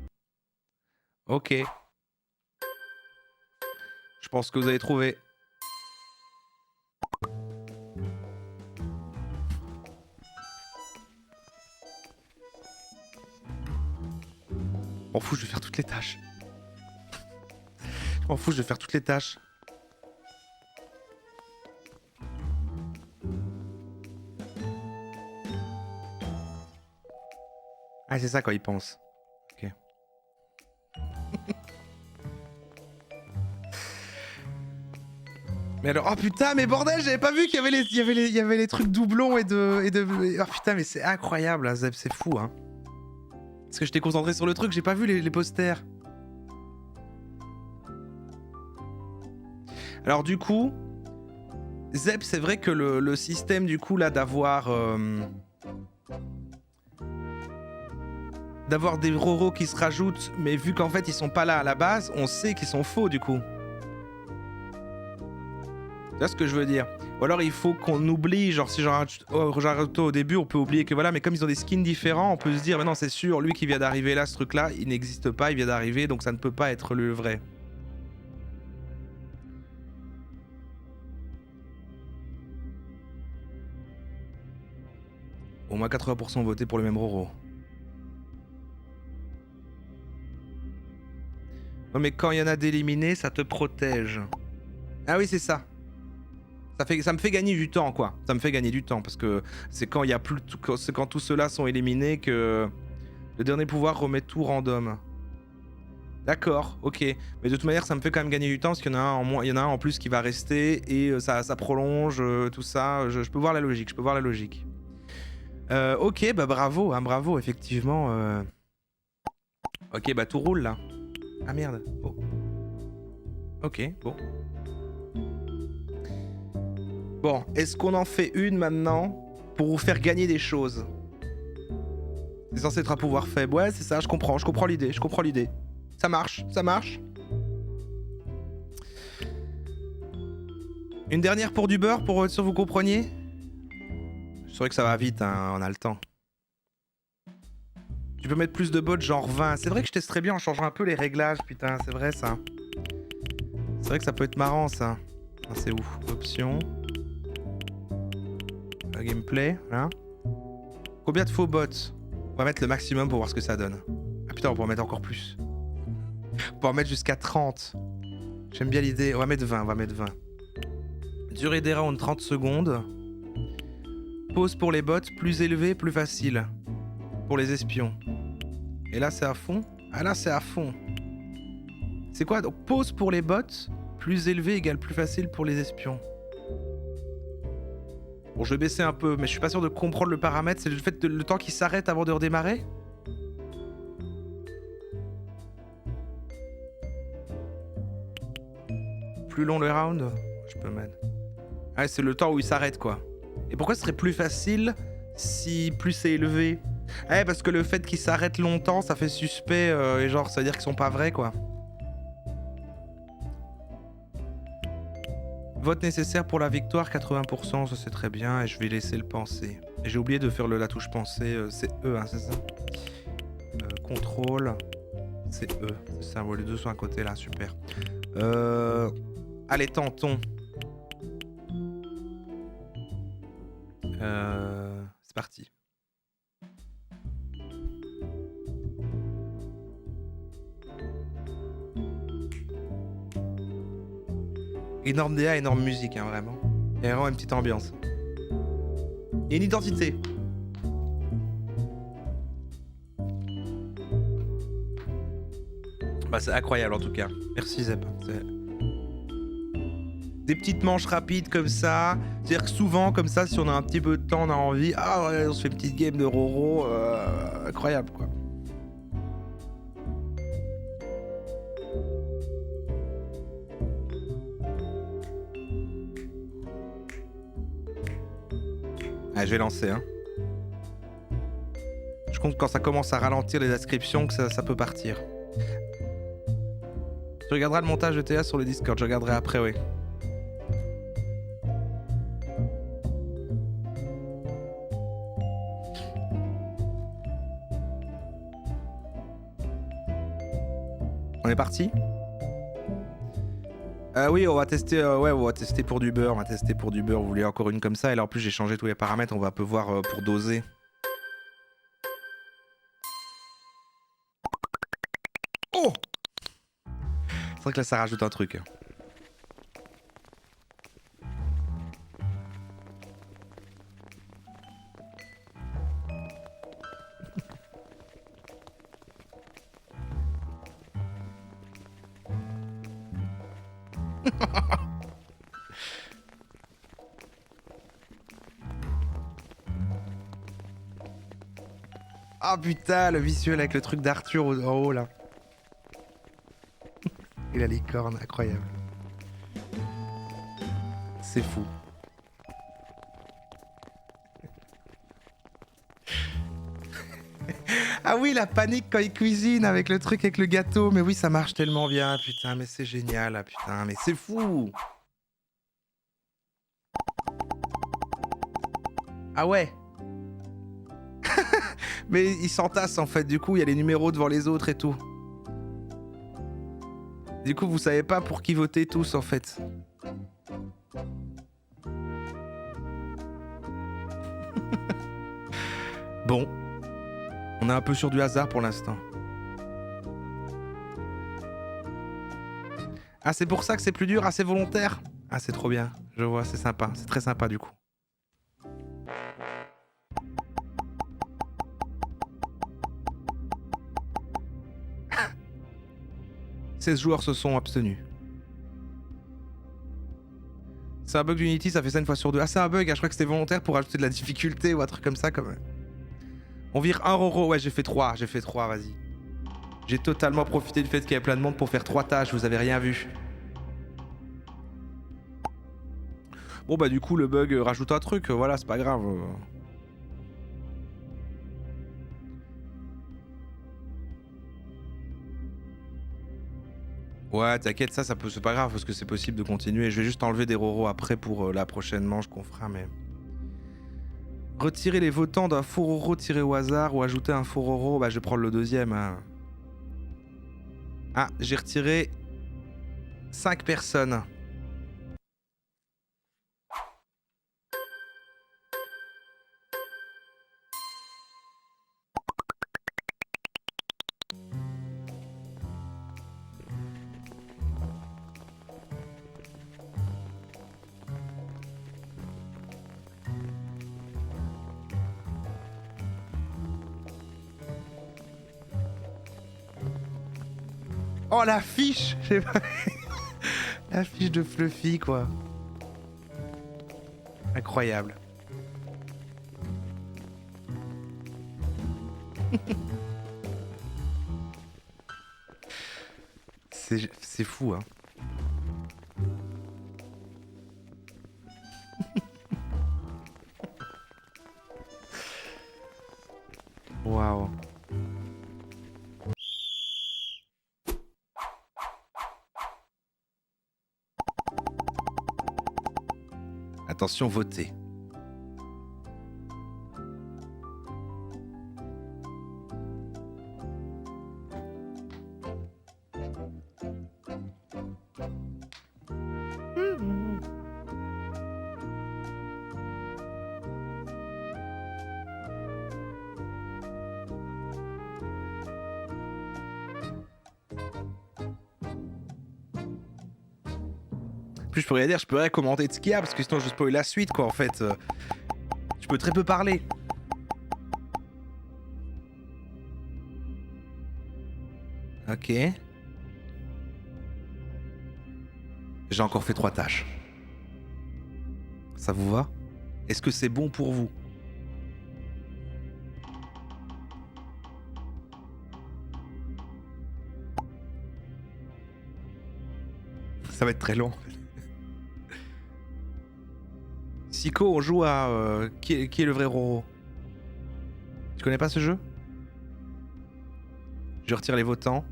Ok. Je pense que vous avez trouvé. M'en fous, je vais faire toutes les tâches. Je m'en fous, je vais faire toutes les tâches. Ah, c'est ça quand il pense. Ok. Mais alors, oh putain, mais bordel, j'avais pas vu qu'il y avait les trucs doublons et de... Oh putain, mais c'est incroyable, Zeb, c'est fou, hein. Parce que j'étais concentré sur le truc, j'ai pas vu les posters. Alors du coup, Zeb, c'est vrai que le système du coup là d'avoir des Roro qui se rajoutent, mais vu qu'en fait ils sont pas là à la base, on sait qu'ils sont faux du coup. Tu vois ce que je veux dire? Ou alors il faut qu'on oublie, genre si j'en rajoute au début, on peut oublier que voilà, mais comme ils ont des skins différents, on peut se dire, mais non c'est sûr, lui qui vient d'arriver là, ce truc là, il n'existe pas, il vient d'arriver, donc ça ne peut pas être le vrai. Au moins 80% ont voté pour le même Roro. Non mais quand il y en a d'éliminés, ça te protège. Ah oui, c'est ça. Ça me fait gagner du temps, quoi. Ça me fait gagner du temps, parce que c'est quand il y a plus... C'est quand tous ceux-là sont éliminés que le dernier pouvoir remet tout random. D'accord, ok. Mais de toute manière, ça me fait quand même gagner du temps parce qu'il y en a un en moins, il y en a un en plus qui va rester et ça prolonge tout ça. Je peux voir la logique, je peux voir la logique. Ok, bah bravo, hein, bravo, effectivement. Ok, bah tout roule là. Ah merde. Oh. Ok, bon. Bon, est-ce qu'on en fait une maintenant pour vous faire gagner des choses? C'est censé être un pouvoir faible. Ouais, c'est ça, je comprends l'idée, je comprends l'idée. Ça marche, ça marche. Une dernière pour du beurre, pour être sûr que vous compreniez? C'est vrai que ça va vite, hein, on a le temps. Tu peux mettre plus de bots, genre 20. C'est vrai que je testerais bien en changeant un peu les réglages, putain, c'est vrai ça. C'est vrai que ça peut être marrant ça. Ah, c'est où? Options. Gameplay, là. Combien de faux bots? On va mettre le maximum pour voir ce que ça donne. Ah putain, on peut en mettre encore plus. On peut en mettre jusqu'à 30. J'aime bien l'idée. On va mettre 20, on va mettre 20. Durée des rounds 30 secondes. Pause pour les bots, plus élevé, plus facile. Pour les espions. Et là c'est à fond. Ah là c'est à fond. C'est quoi? Donc pause pour les bots, plus élevé égale plus facile pour les espions. Bon, je vais baisser un peu, mais je suis pas sûr de comprendre le paramètre. C'est le fait de le temps qui s'arrête avant de redémarrer? Plus long le round? Je peux mettre. Ah, c'est le temps où il s'arrête quoi. Et pourquoi ce serait plus facile si plus c'est élevé? Eh, parce que le fait qu'il s'arrête longtemps, ça fait suspect et genre, ça veut dire qu'ils sont pas vrais quoi. Vote nécessaire pour la victoire, 80%, ça c'est très bien, et je vais laisser le penser. Et j'ai oublié de faire la touche penser, c'est E, hein, c'est ça? Contrôle, c'est E, c'est ça, les deux sont à côté là, super. Allez, tentons. C'est parti. Énorme DA, énorme musique, hein, vraiment. Il y a vraiment une petite ambiance. Et une identité. Bah, c'est incroyable en tout cas. Merci Zeb. Des petites manches rapides comme ça. C'est-à-dire que souvent, comme ça, si on a un petit peu de temps, on a envie. Ah ouais, on se fait une petite game de Roro. Incroyable quoi. Ah, je vais lancer, hein. Je compte quand ça commence à ralentir les descriptions que ça peut partir. Tu regarderas le montage de Théa sur le Discord, je regarderai après, oui. On est parti? Oui, on va tester, ouais, on va tester pour du beurre, on va tester pour du beurre. Vous voulez encore une comme ça? Et là, en plus, j'ai changé tous les paramètres, on va un peu voir pour doser. Oh! C'est vrai que là, ça rajoute un truc. Ah putain, le visuel avec le truc d'Arthur en haut là. Il a les cornes, incroyable. C'est fou. Ah oui, la panique quand il cuisine avec le truc avec le gâteau. Mais oui, ça marche tellement bien, putain, mais c'est génial, ah, putain, mais c'est fou. Ah ouais. Mais ils s'entassent en fait, du coup, il y a les numéros devant les autres et tout. Du coup, vous savez pas pour qui voter tous en fait. Bon. On est un peu sur du hasard pour l'instant. Ah, c'est pour ça que c'est plus dur? Ah, c'est volontaire? Ah, c'est trop bien. Je vois, c'est sympa. C'est très sympa du coup. 16 joueurs se sont abstenus. C'est un bug d'Unity, ça fait ça une fois sur deux. Ah, c'est un bug, je crois que c'était volontaire pour ajouter de la difficulté ou un truc comme ça. On vire un Roro, ouais, j'ai fait 3, vas-y. J'ai totalement profité du fait qu'il y avait plein de monde pour faire 3 tâches, vous avez rien vu. Bon bah du coup le bug rajoute un truc, voilà, c'est pas grave. Ouais, t'inquiète, ça peut, c'est pas grave parce que c'est possible de continuer. Je vais juste enlever des Roro après pour la prochaine manche qu'on fera, mais... Retirer les votants d'un faux Roro tiré au hasard ou ajouter un faux Roro, bah je vais prendre le deuxième. Hein. Ah, j'ai retiré 5 personnes. Oh la fiche, je sais pas. La fiche de Fluffy quoi. Incroyable. C'est fou hein. Waouh. Attention, votez. Plus je pourrais dire, je pourrais commenter de ce qu'il y a parce que sinon je spoil la suite quoi en fait. Je peux très peu parler. Ok. J'ai encore fait 3 tâches. Ça vous va? Est-ce que c'est bon pour vous? Ça va être très long. Sico, on joue à... qui est le vrai Roro? Tu connais pas ce jeu? Je retire les votants.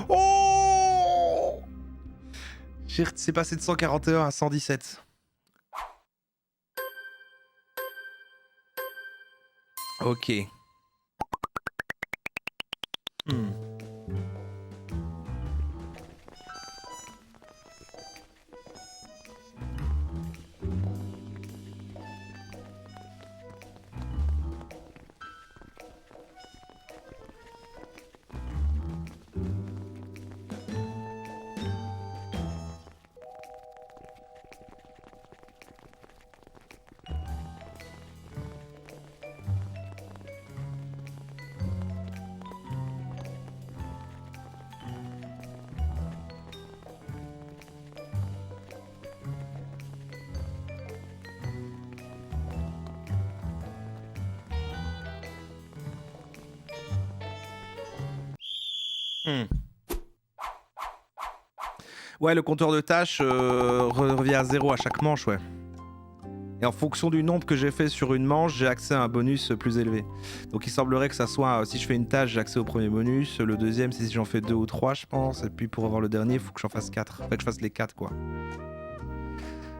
Oh! C'est passé de 141 à 117. Ok. Ouais, le compteur de tâches revient à 0 à chaque manche, ouais. Et en fonction du nombre que j'ai fait sur une manche, j'ai accès à un bonus plus élevé. Donc il semblerait que ça soit, si je fais une tâche, j'ai accès au premier bonus. Le deuxième, c'est si j'en fais 2 ou 3, je pense. Et puis pour avoir le dernier, il faut que j'en fasse 4. Enfin, que je fasse les 4, quoi.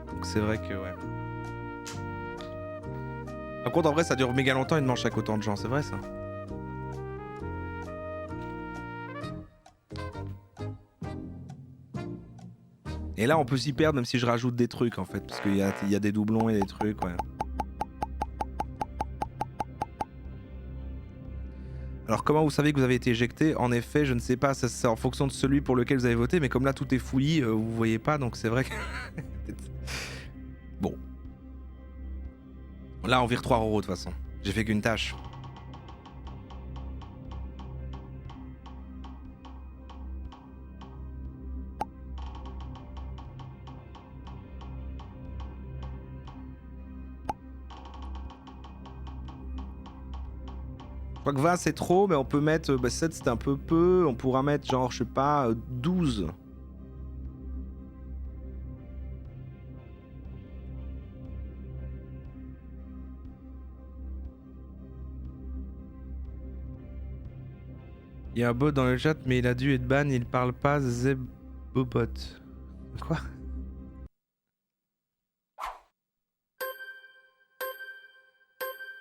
Donc c'est vrai que, ouais. Par contre, en vrai, ça dure méga longtemps une manche avec autant de gens, c'est vrai ça? Et là, on peut s'y perdre même si je rajoute des trucs en fait, parce qu'il y a des doublons et des trucs, ouais. Alors comment vous savez que vous avez été éjecté? En effet, je ne sais pas, c'est en fonction de celui pour lequel vous avez voté, mais comme là tout est fouillis, vous voyez pas, donc c'est vrai que... Bon. Là, on vire 3 euros de toute façon. J'ai fait qu'une tâche. crois que 20 c'est trop, mais on peut mettre... 7 c'était un peu peu, on pourra mettre genre, je sais pas, 12. Il y a un bot dans le chat, mais il a dû être ban, il parle pas Zebobot. Quoi?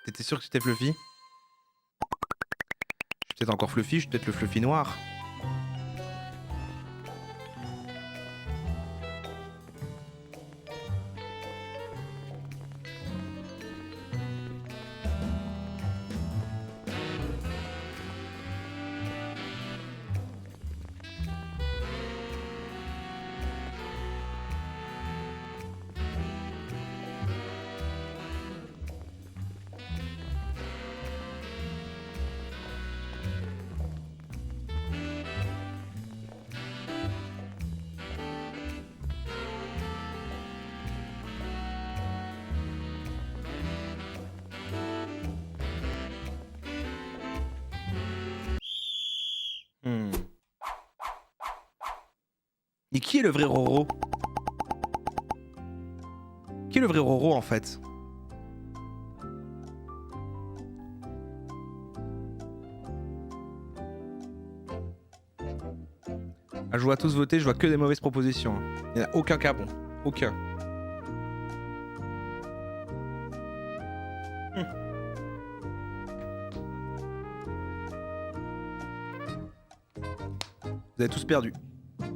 T'étais sûr que c'était Fluffy? Je suis peut-être encore Fluffy, je suis peut-être le Fluffy noir. Et qui est le vrai Roro? Qui est le vrai Roro en fait? Ah, je vois tous voter, je vois que des mauvaises propositions. Il n'y en a aucun cas bon. Aucun. Vous avez tous perdu. Un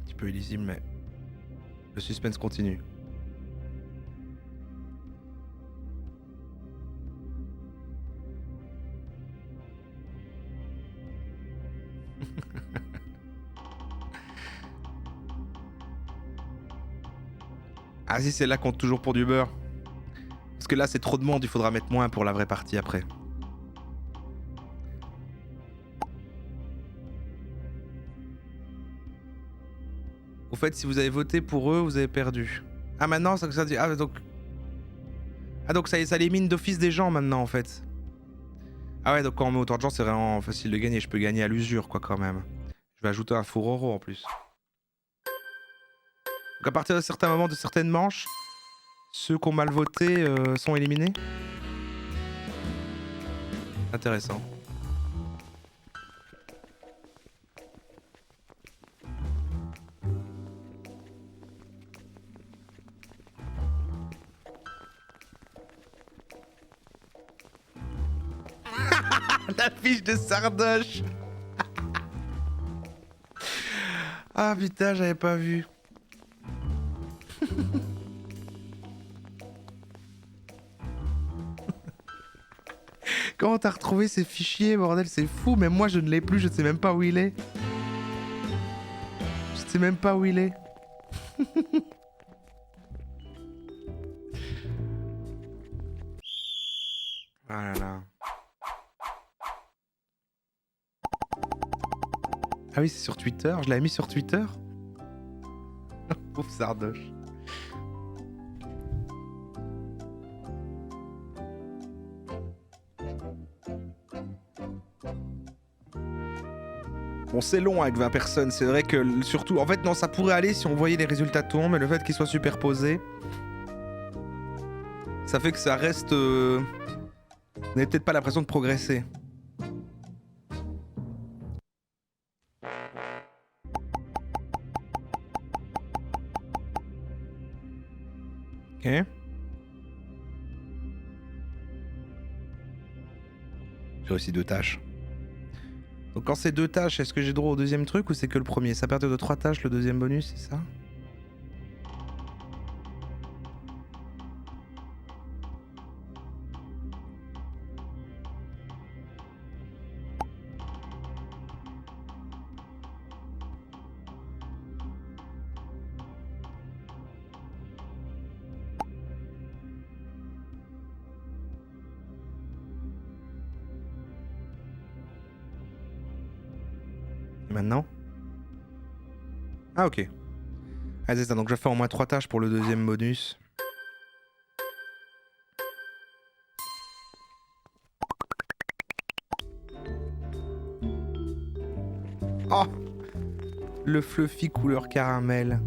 petit peu illisible, mais le suspense continue. Ah si, c'est là compte toujours pour du beurre. Parce que là c'est trop de monde, il faudra mettre moins pour la vraie partie après. Au fait, si vous avez voté pour eux, vous avez perdu. Ah maintenant, ça dit... Ah donc... Ah donc ça élimine d'office des gens maintenant en fait. Ah ouais, donc quand on met autant de gens, c'est vraiment facile de gagner. Je peux gagner à l'usure quoi quand même. Je vais ajouter un faux Roro en plus. Donc à partir de certains moments, de certaines manches, ceux qui ont mal voté sont éliminés. Intéressant. La fiche de Sardoche. Ah putain, j'avais pas vu. Comment t'as retrouvé ces fichiers, bordel? C'est fou, même moi je ne l'ai plus, je sais même pas où il est. Je sais même pas où il est. Ah là là. Ah oui, c'est sur Twitter, je l'avais mis sur Twitter. Pauvre Sardoche. Bon, c'est long avec 20 personnes, c'est vrai que surtout... En fait, non, ça pourrait aller si on voyait les résultats de tout le monde, mais le fait qu'ils soient superposés, ça fait que ça reste... Vous n'avez peut-être pas l'impression de progresser. Ok. J'ai aussi 2 tâches. Donc quand c'est 2 tâches, est-ce que j'ai droit au deuxième truc ou c'est que le premier? C'est à partir de 3 tâches le deuxième bonus, c'est ça? Et maintenant? Ah ok. Ah c'est ça, donc je fais au moins 3 tâches pour le deuxième bonus. Oh, le fluffy couleur caramel.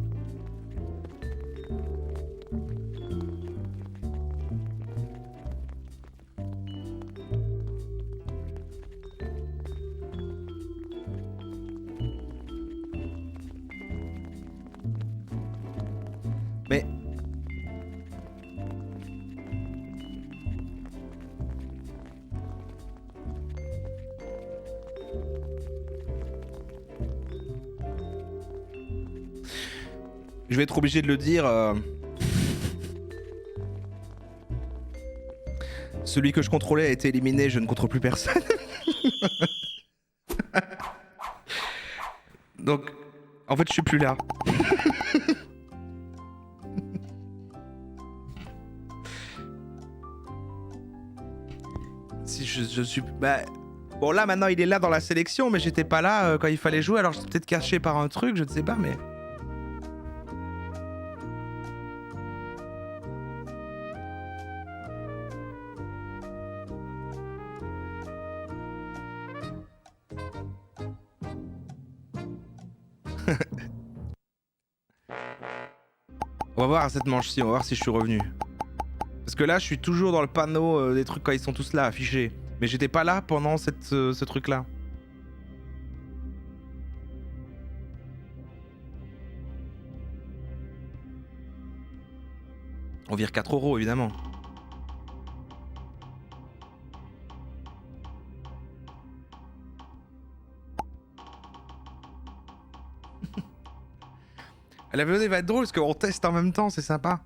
Mais... je vais être obligé de le dire. Celui que je contrôlais a été éliminé, je ne contrôle plus personne. Donc, en fait, je suis plus là. Si je suis... Bah... Bon, là, maintenant, il est là dans la sélection, mais j'étais pas là quand il fallait jouer, alors j'étais peut-être caché par un truc, je ne sais pas, mais... On va voir cette manche-ci, on va voir si je suis revenu. Parce que là, je suis toujours dans le panneau des trucs quand ils sont tous là, affichés. Mais j'étais pas là pendant ce truc-là. On vire 4 € évidemment. La VOD va être drôle parce qu'on teste en même temps, c'est sympa.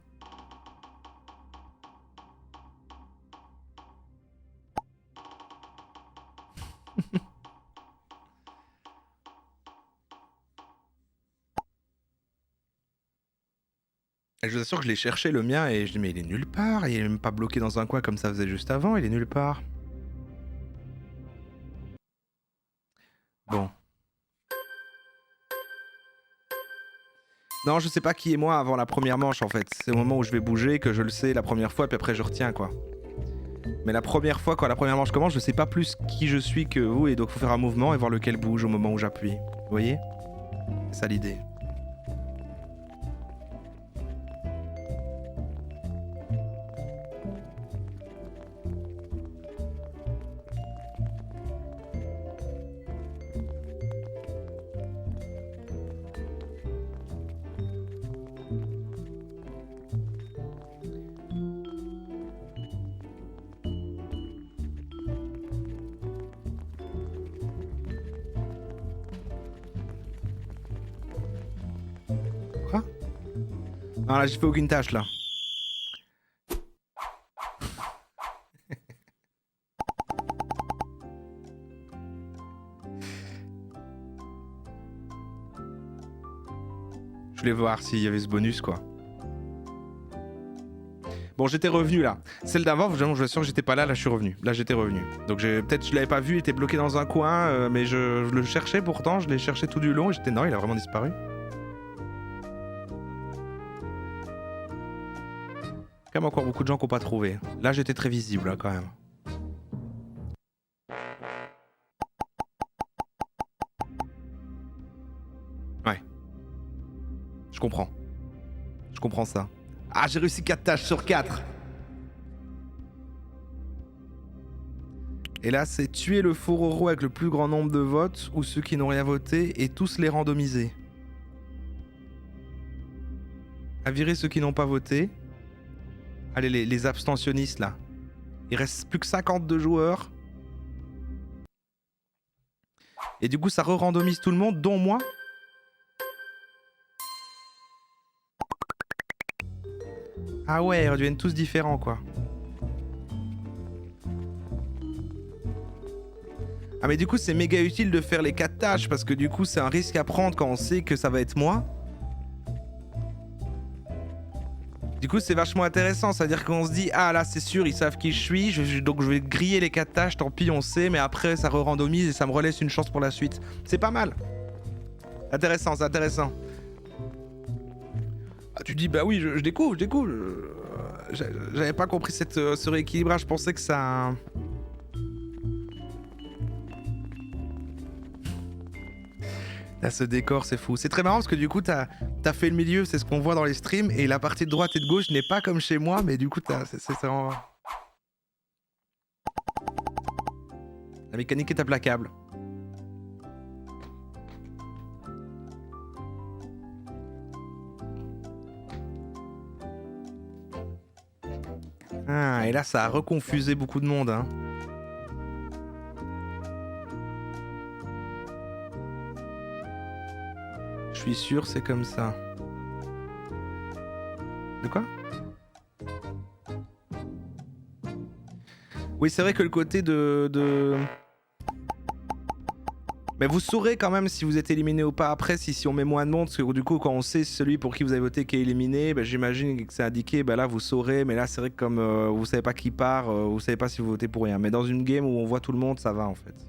Je vous assure que je l'ai cherché le mien et je dis mais il est nulle part, il est même pas bloqué dans un coin comme ça faisait juste avant, il est nulle part. Bon. Non, je sais pas qui est moi avant la première manche en fait. C'est au moment où je vais bouger que je le sais la première fois, puis après je retiens quoi. Mais la première fois, quand la première manche commence, je sais pas plus qui je suis que vous, et donc faut faire un mouvement et voir lequel bouge au moment où j'appuie. Vous voyez? C'est ça l'idée. Non, là, j'ai fait aucune tâche, là. Je voulais voir s'il y avait ce bonus, quoi. Bon, j'étais revenu, là. Celle d'avant, je vous assure que j'étais pas là, là, je suis revenu. Là, j'étais revenu. Donc, peut-être je l'avais pas vu, il était bloqué dans un coin, mais je le cherchais pourtant, je l'ai cherché tout du long, et j'étais... Non, il a vraiment disparu. Quand même encore beaucoup de gens qui n'ont pas trouvé. Là, j'étais très visible, là, quand même. Ouais. Je comprends. Je comprends ça. Ah, j'ai réussi 4 tâches sur 4. Et là, c'est tuer le faux Roro avec le plus grand nombre de votes ou ceux qui n'ont rien voté et tous les randomiser. À virer ceux qui n'ont pas voté. Allez, les abstentionnistes, là. Il reste plus que 52 joueurs. Et du coup, ça re-randomise tout le monde, dont moi. Ah ouais, ils deviennent tous différents, quoi. Ah mais du coup, c'est méga utile de faire les 4 tâches, parce que du coup, c'est un risque à prendre quand on sait que ça va être moi. Du coup, c'est vachement intéressant, c'est-à-dire qu'on se dit, ah là, c'est sûr, ils savent qui je suis, donc je vais griller les 4 tâches, tant pis, on sait, mais après, ça re-randomise et ça me relaisse une chance pour la suite. C'est pas mal. Intéressant, c'est intéressant. Ah, tu dis, bah oui, je découvre, je découvre. J'avais pas compris ce rééquilibrage, je pensais que ça... Là, ce décor, c'est fou. C'est très marrant parce que du coup, t'as fait le milieu, c'est ce qu'on voit dans les streams, et la partie de droite et de gauche n'est pas comme chez moi, mais du coup, c'est vraiment... La mécanique est implacable. Ah, et là, ça a reconfusé beaucoup de monde, hein. Je suis sûr, c'est comme ça. De quoi? Oui, c'est vrai que le côté de... Mais vous saurez quand même si vous êtes éliminé ou pas après, si on met moins de monde, parce que du coup, quand on sait celui pour qui vous avez voté qui est éliminé, bah, j'imagine que c'est indiqué, bah là vous saurez, mais là c'est vrai que comme vous savez pas qui part, vous savez pas si vous votez pour rien. Mais dans une game où on voit tout le monde, ça va en fait.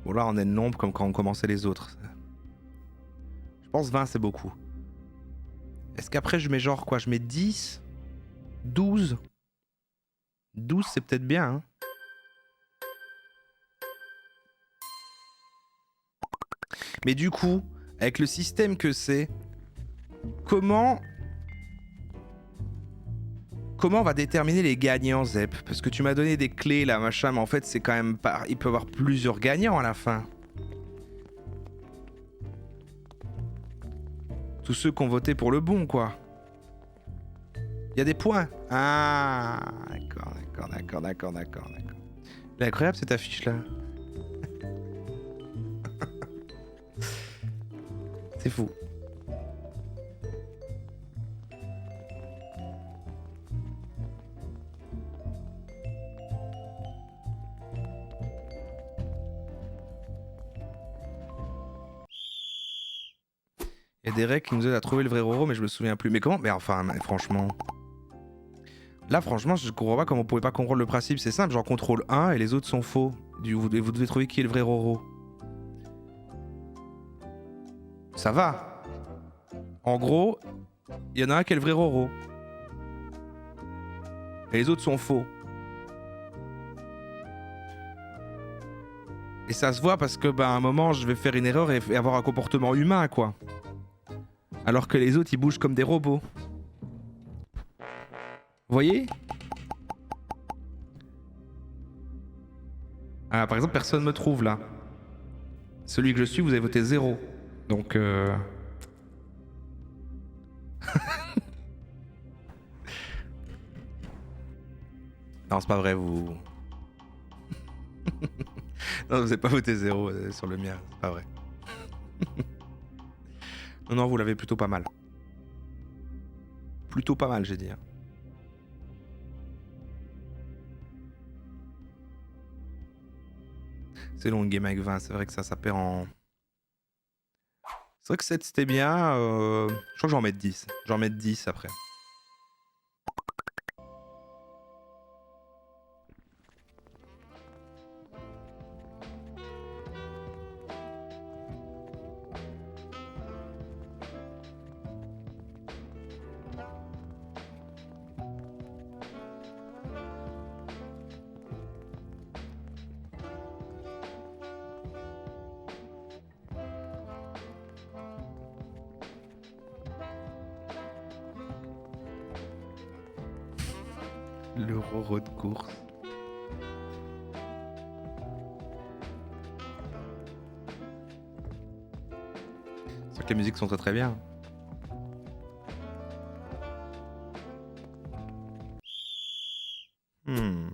Bon là on est de nombre comme quand on commençait les autres. Je pense 20 c'est beaucoup. Est-ce qu'après je mets genre quoi? Je mets 10 12 12 c'est peut-être bien hein. Mais du coup, avec le système que c'est, comment on va déterminer les gagnants, Zep? Parce que tu m'as donné des clés là, machin, mais en fait c'est quand même pas... Il peut y avoir plusieurs gagnants à la fin. Tous ceux qui ont voté pour le bon, quoi. Il y a des points. Ah, d'accord. Elle est incroyable cette affiche là. C'est fou. Il y a des règles qui nous aident à trouver le vrai Roro, mais je me souviens plus. Mais comment? Mais enfin, franchement... Là, franchement, je comprends pas comment on pouvait pas comprendre le principe. C'est simple, genre contrôle 1 et les autres sont faux. Vous devez trouver qui est le vrai Roro. Ça va. En gros, il y en a un qui est le vrai Roro. Et les autres sont faux. Et ça se voit parce que, bah, à un moment, je vais faire une erreur et avoir un comportement humain, quoi. Alors que les autres, ils bougent comme des robots. Vous voyez? Ah, par exemple, personne me trouve, là. Celui que je suis, vous avez voté 0. Donc, Non, c'est pas vrai, vous... Non, vous avez pas voté 0 sur le mien, c'est pas vrai. Non, vous l'avez plutôt pas mal. Plutôt pas mal, j'ai dit. C'est long, une game avec 20, c'est vrai que ça perd en... C'est vrai que 7 c'était bien, je crois que j'en mets 10. J'en mets 10 après. Le Roro de course. C'est vrai que les musiques sont très très bien. Il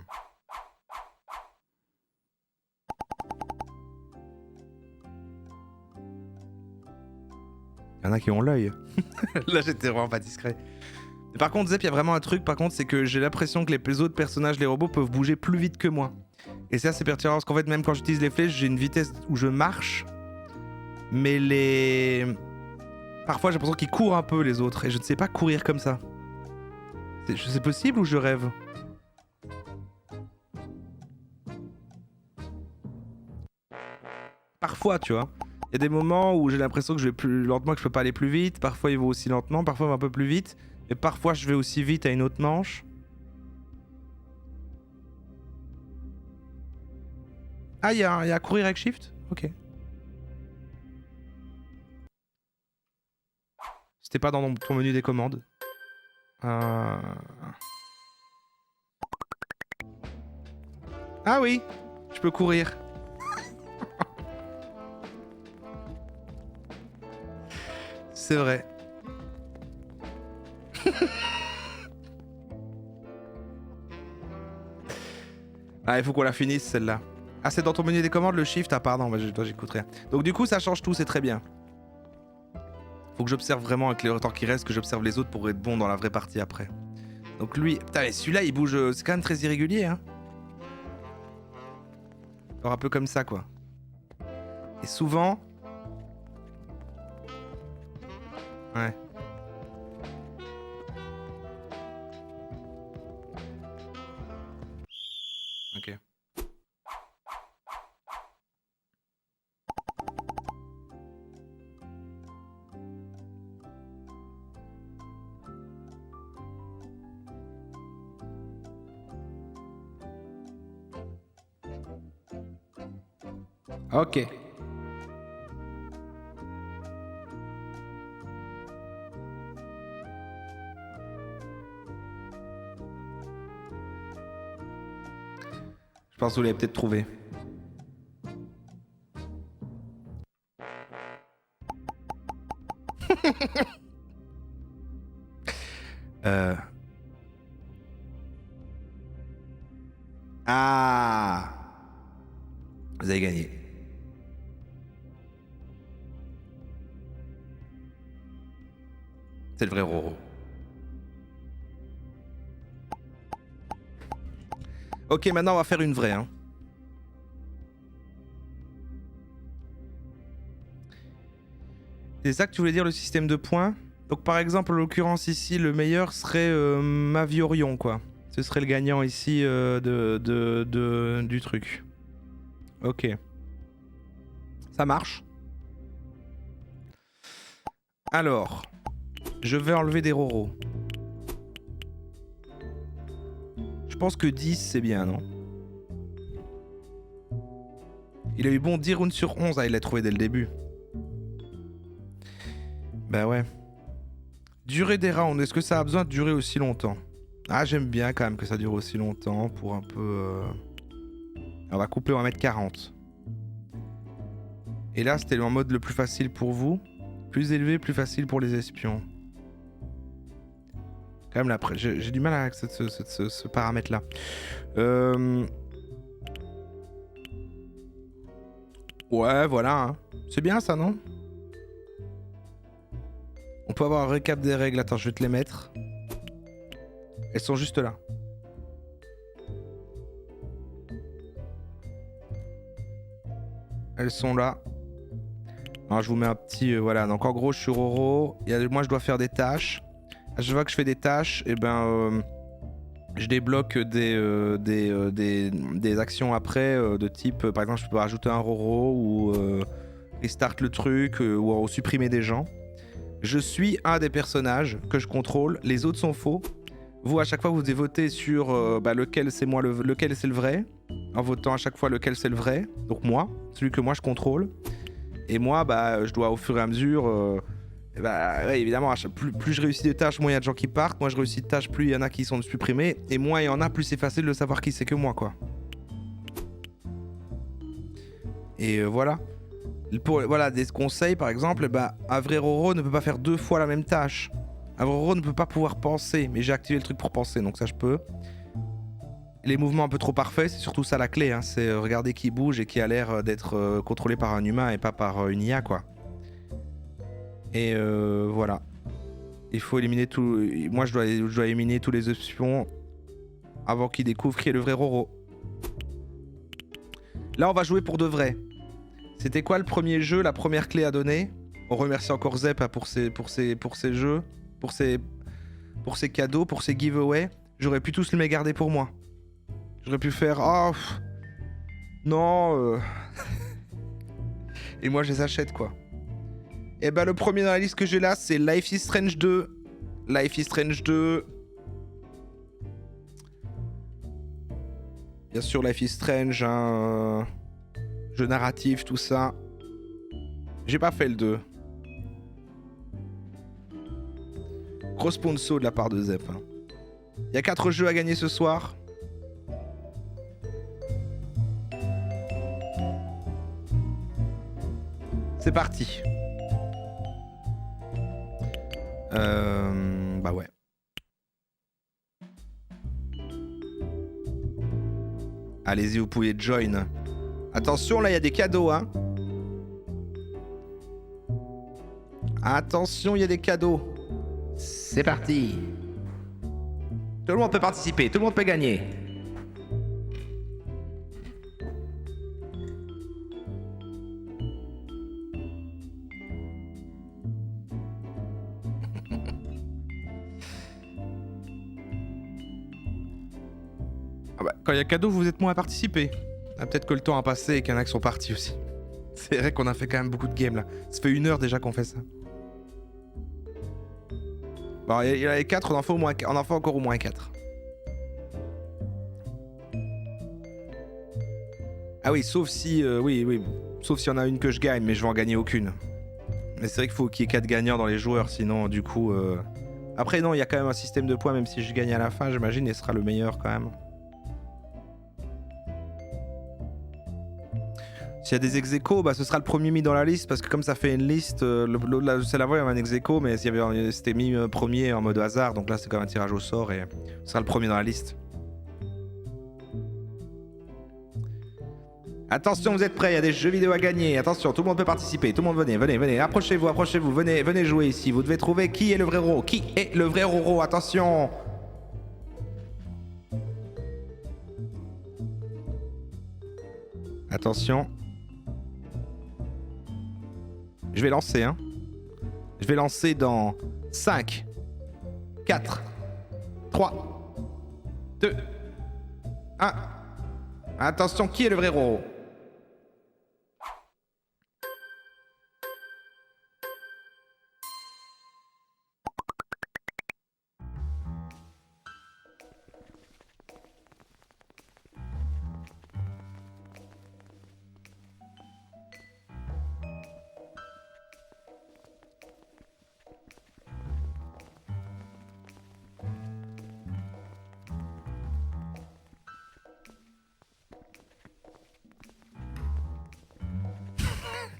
y en a qui ont l'œil. Là j'étais vraiment pas discret. Mais par contre Zep, il y a vraiment un truc par contre, c'est que j'ai l'impression que les autres personnages, les robots, peuvent bouger plus vite que moi. Et ça, c'est perturbant parce qu'en fait, même quand j'utilise les flèches, j'ai une vitesse où je marche. Mais les... Parfois, j'ai l'impression qu'ils courent un peu, les autres. Et je ne sais pas courir comme ça. C'est possible ou je rêve? Parfois, tu vois. Il y a des moments où j'ai l'impression que je vais plus lentement, que je peux pas aller plus vite. Parfois, il va aussi lentement. Parfois, il va un peu plus vite. Et parfois, je vais aussi vite à une autre manche. Ah, il y a courir avec Shift? Ok. C'était pas dans ton menu des commandes. Ah oui, je peux courir. C'est vrai. Ah, il faut qu'on la finisse celle-là. Ah, c'est dans ton menu des commandes le shift? Ah, pardon, bah, j'écoute rien. Donc, du coup, ça change tout, c'est très bien. Faut que j'observe vraiment avec les temps qui restent, que j'observe les autres pour être bon dans la vraie partie après. Donc, lui. Putain, mais celui-là, il bouge. C'est quand même très irrégulier, hein. Alors, un peu comme ça, quoi. Et souvent. Ouais. Ok. Ok. Je pense que vous l'avez peut-être trouvé. Ah, vous avez gagné. C'est le vrai Roro. Ok, maintenant on va faire une vraie. Hein. C'est ça que tu voulais dire, le système de points? Donc par exemple, en l'occurrence ici, le meilleur serait Maviorion, quoi. Ce serait le gagnant ici du truc. Ok. Ça marche. Alors, je vais enlever des Roro. Je pense que 10 c'est bien, non? Il a eu bon 10 rounds sur 11. Ah, il l'a trouvé dès le début. Bah ouais. Durée des rounds, est-ce que ça a besoin de durer aussi longtemps? Ah, j'aime bien quand même que ça dure aussi longtemps pour un peu... On va couper, on va mettre 40. Et là, c'était le mode le plus facile pour vous. Plus élevé, plus facile pour les espions. Quand même, là, j'ai du mal avec ce paramètre-là. Ouais, voilà. Hein. C'est bien ça, non? On peut avoir un récap des règles. Attends, je vais te les mettre. Elles sont juste là. Elles sont là. Alors, je vous mets un petit... voilà, donc en gros, je suis Roro. Moi, je dois faire des tâches. À chaque fois que je fais des tâches, et ben... je débloque des actions après, de type... par exemple, je peux rajouter un Roro ou... restart le truc, ou supprimer des gens. Je suis un des personnages que je contrôle. Les autres sont faux. Vous, à chaque fois, vous devez voter sur lequel c'est moi, lequel c'est le vrai. En votant à chaque fois lequel c'est le vrai. Donc moi, celui que moi je contrôle. Et moi, je dois au fur et à mesure... ouais, évidemment, plus je réussis des tâches, moins il y a de gens qui partent. Moi, je réussis des tâches, plus il y en a qui sont supprimés. Et moins il y en a, plus c'est facile de savoir qui c'est que moi, quoi. Et voilà. Voilà, des conseils, par exemple, un vrai Roro ne peut pas faire 2 fois la même tâche. Un vrai Roro ne peut pas pouvoir penser. Mais j'ai activé le truc pour penser, donc ça, je peux. Les mouvements un peu trop parfaits, c'est surtout ça la clé. Hein. C'est regarder qui bouge et qui a l'air d'être contrôlé par un humain et pas par une IA, quoi. Et voilà. Il faut éliminer tout... Moi, je dois éliminer tous les espions avant qu'ils découvrent qui est le vrai Roro. Là, on va jouer pour de vrai. C'était quoi le premier jeu, la première clé à donner? On remercie encore Zep pour ses jeux, pour ses cadeaux, pour ses giveaways. J'aurais pu tous les garder pour moi. J'aurais pu faire... Oh, non. Et moi, je les achète, quoi. Et bah, le premier dans la liste que j'ai là, c'est Life is Strange 2. Life is Strange 2. Bien sûr, Life is Strange, hein, jeu narratif, tout ça. J'ai pas fait le 2. Gros sponsor de la part de Zep. Hein. Il y a 4 jeux à gagner ce soir. C'est parti. Bah ouais. Allez-y, vous pouvez join. Attention, là, il y a des cadeaux, hein. Attention, il y a des cadeaux. C'est parti. Tout le monde peut participer, tout le monde peut gagner. Ah bah, quand il y a cadeau, vous êtes moins à participer. Ah, peut-être que le temps a passé et qu'il y en a qui sont partis aussi. C'est vrai qu'on a fait quand même beaucoup de games là. Ça fait 1 heure déjà qu'on fait ça. Bon, il y en avait 4, on en fait encore au moins 4. Ah oui, sauf si... oui. Sauf s'il y en a une que je gagne, mais je vais en gagner aucune. Mais c'est vrai qu'il faut qu'il y ait 4 gagnants dans les joueurs, sinon du coup... Après non, il y a quand même un système de points, même si je gagne à la fin, j'imagine, et ce sera le meilleur quand même. S'il y a des ex-aequo, bah ce sera le premier mis dans la liste, parce que comme ça fait une liste, celle avant il y avait un ex-aequo, mais c'était mis premier en mode hasard, donc là c'est comme un tirage au sort et ce sera le premier dans la liste. Attention, vous êtes prêts, il y a des jeux vidéo à gagner, attention, tout le monde peut participer, tout le monde venez, approchez-vous, venez jouer ici, vous devez trouver qui est le vrai Roro, attention. Attention. Je vais lancer, hein. Je vais lancer dans 5, 4, 3, 2, 1. Attention, qui est le vrai Roro?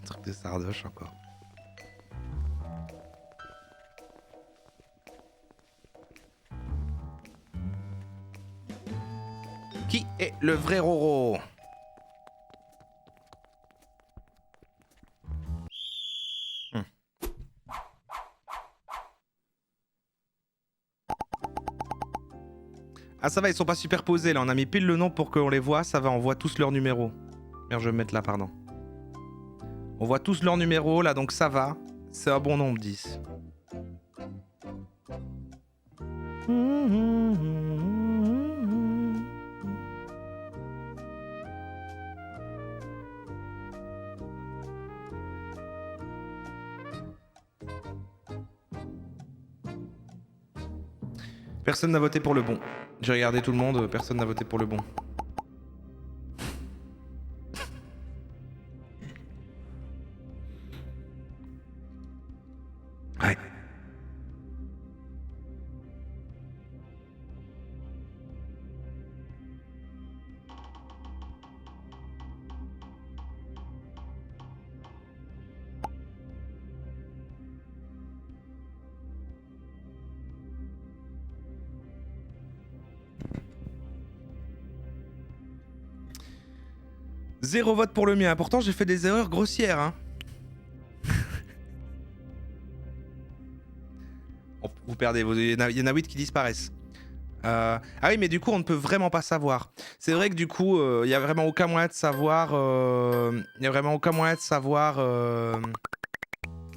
Truc de sardoche encore. Qui est le vrai Roro? Ah ça va, ils sont pas superposés là, on a mis pile le nom pour qu'on les voit, ça va, on voit tous leurs numéros. Merde, je vais me mettre là, pardon. On voit tous leurs numéros là, donc ça va. C'est un bon nombre, 10. Personne n'a voté pour le bon. J'ai regardé tout le monde, personne n'a voté pour le bon. Ouais. Zéro vote pour le mien. Pourtant, j'ai fait des erreurs grossières. Hein. Vous perdez. Il y en a 8 qui disparaissent. Ah oui, mais du coup, on ne peut vraiment pas savoir. C'est vrai que du coup, il y a vraiment aucun moyen de savoir. Il y a vraiment aucun moyen de savoir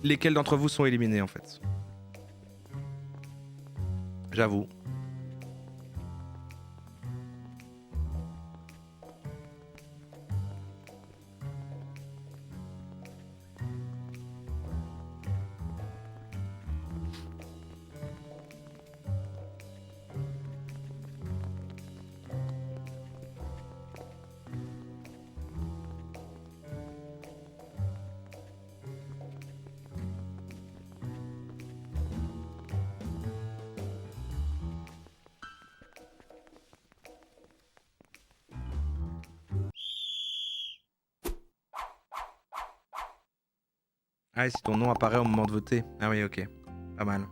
lesquels d'entre vous sont éliminés en fait. J'avoue. Ah, et si ton nom apparaît au moment de voter. Ah oui, ok. Pas mal.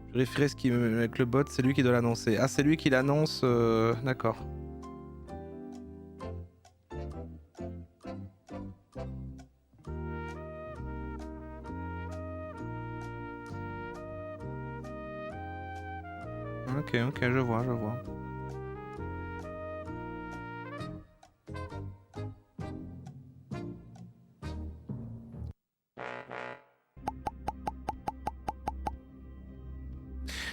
Je vérifierai ce qui avec le bot, c'est lui qui doit l'annoncer. Ah, c'est lui qui l'annonce, d'accord. Ok, je vois, je vois.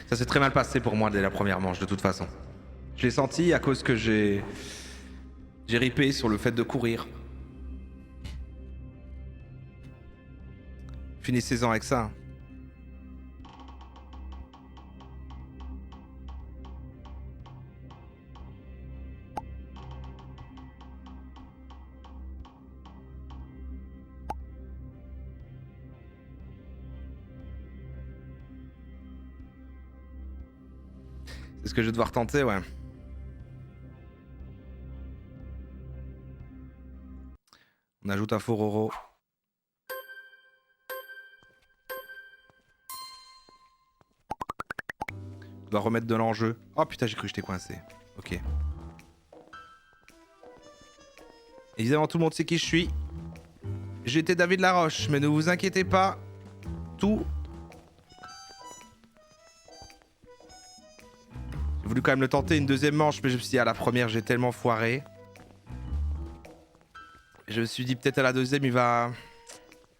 Ça s'est très mal passé pour moi dès la première manche, de toute façon. Je l'ai senti à cause que j'ai ripé sur le fait de courir. Finissez-en avec ça. C'est ce que je vais devoir tenter, ouais. On ajoute un faux Roro. Je dois remettre de l'enjeu. Oh putain, j'ai cru que j'étais coincé. Ok. Évidemment, tout le monde sait qui je suis. J'étais David Laroche, mais ne vous inquiétez pas. Tout... J'ai voulu quand même le tenter une deuxième manche, mais je me suis dit à la première, j'ai tellement foiré. Je me suis dit peut-être à la deuxième, il va...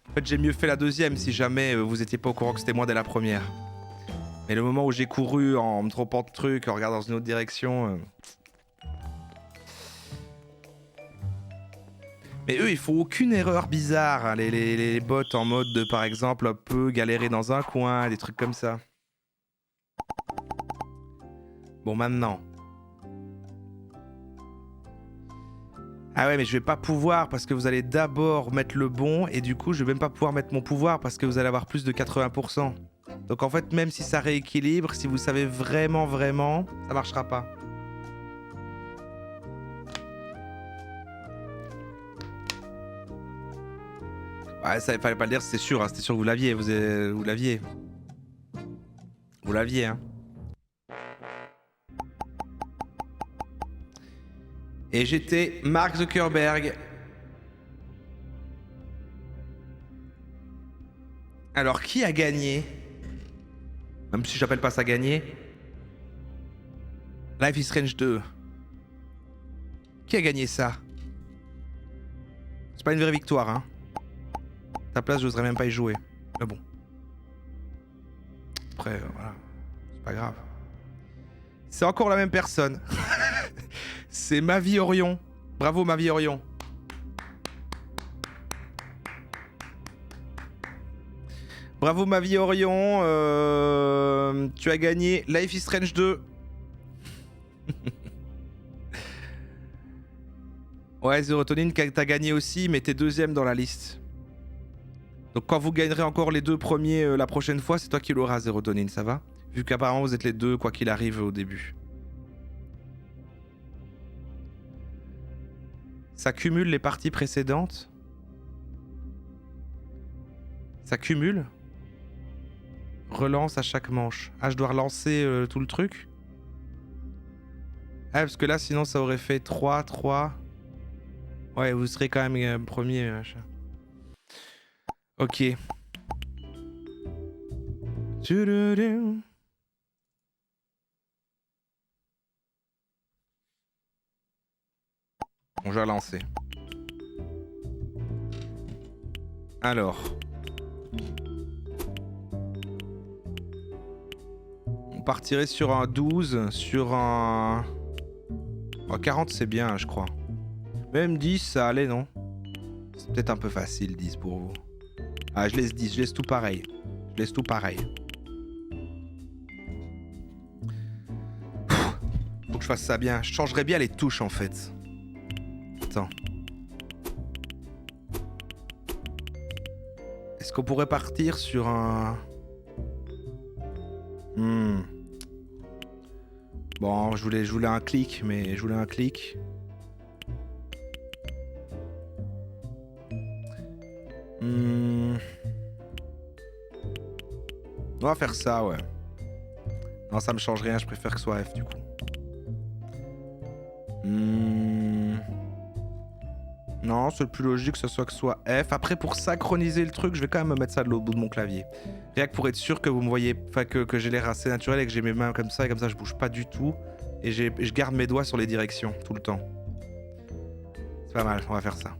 En fait, j'ai mieux fait la deuxième si jamais vous étiez pas au courant que c'était moi dès la première. Mais le moment où j'ai couru en me trompant de truc, en regardant dans une autre direction... Mais eux, ils font aucune erreur bizarre, hein, les bots en mode de, par exemple, un peu galérer dans un coin, des trucs comme ça. Bon, maintenant. Ah ouais, mais je vais pas pouvoir parce que vous allez d'abord mettre le bon et du coup, je vais même pas pouvoir mettre mon pouvoir parce que vous allez avoir plus de 80%. Donc en fait, même si ça rééquilibre, si vous savez vraiment, ça marchera pas. Ouais, ça fallait pas le dire, c'était sûr, hein, c'était sûr que vous l'aviez, vous l'aviez. Vous l'aviez, hein. Et j'étais Mark Zuckerberg. Alors, qui a gagné? Même si j'appelle pas ça gagner. Life is Strange 2. Qui a gagné ça? C'est pas une vraie victoire, hein. À ta place, j'oserais même pas y jouer. Mais bon. Après, voilà. C'est pas grave. C'est encore la même personne. C'est Ma Vie Orion. Bravo, Ma Vie Orion. Bravo, Ma Vie Orion. Tu as gagné Life is Strange 2. Ouais, Serotonine, t'as gagné aussi, mais t'es deuxième dans la liste. Donc quand vous gagnerez encore les deux premiers la prochaine fois, c'est toi qui l'auras, Serotonine, ça va? Vu qu'apparemment vous êtes les deux, quoi qu'il arrive au début. Ça cumule les parties précédentes? Ça cumule? Relance à chaque manche. Ah, je dois relancer tout le truc? Ah, parce que là, sinon, ça aurait fait 3, 3. Ouais, vous serez quand même premier, machin. Ok. On va lancer. Alors. On partirait sur un 12, sur un... Oh, 40 c'est bien, je crois. Même 10, ça allait, non? C'est peut-être un peu facile, 10 pour vous. Ah, je laisse 10, je laisse tout pareil. Je laisse tout pareil. Faut que je fasse ça bien. Je changerais bien les touches, en fait. Attends. Est-ce qu'on pourrait partir sur un... Bon, je voulais un clic, mais je voulais un clic. On va faire ça, ouais. Non, ça me change rien, je préfère que ce soit F du coup. Non, c'est le plus logique que ce soit F. Après, pour synchroniser le truc, je vais quand même me mettre ça de l'autre bout de mon clavier. Rien que pour être sûr que vous me voyez, enfin que j'ai l'air assez naturel et que j'ai mes mains comme ça, et comme ça je bouge pas du tout. Et je garde mes doigts sur les directions tout le temps. C'est pas mal, on va faire ça.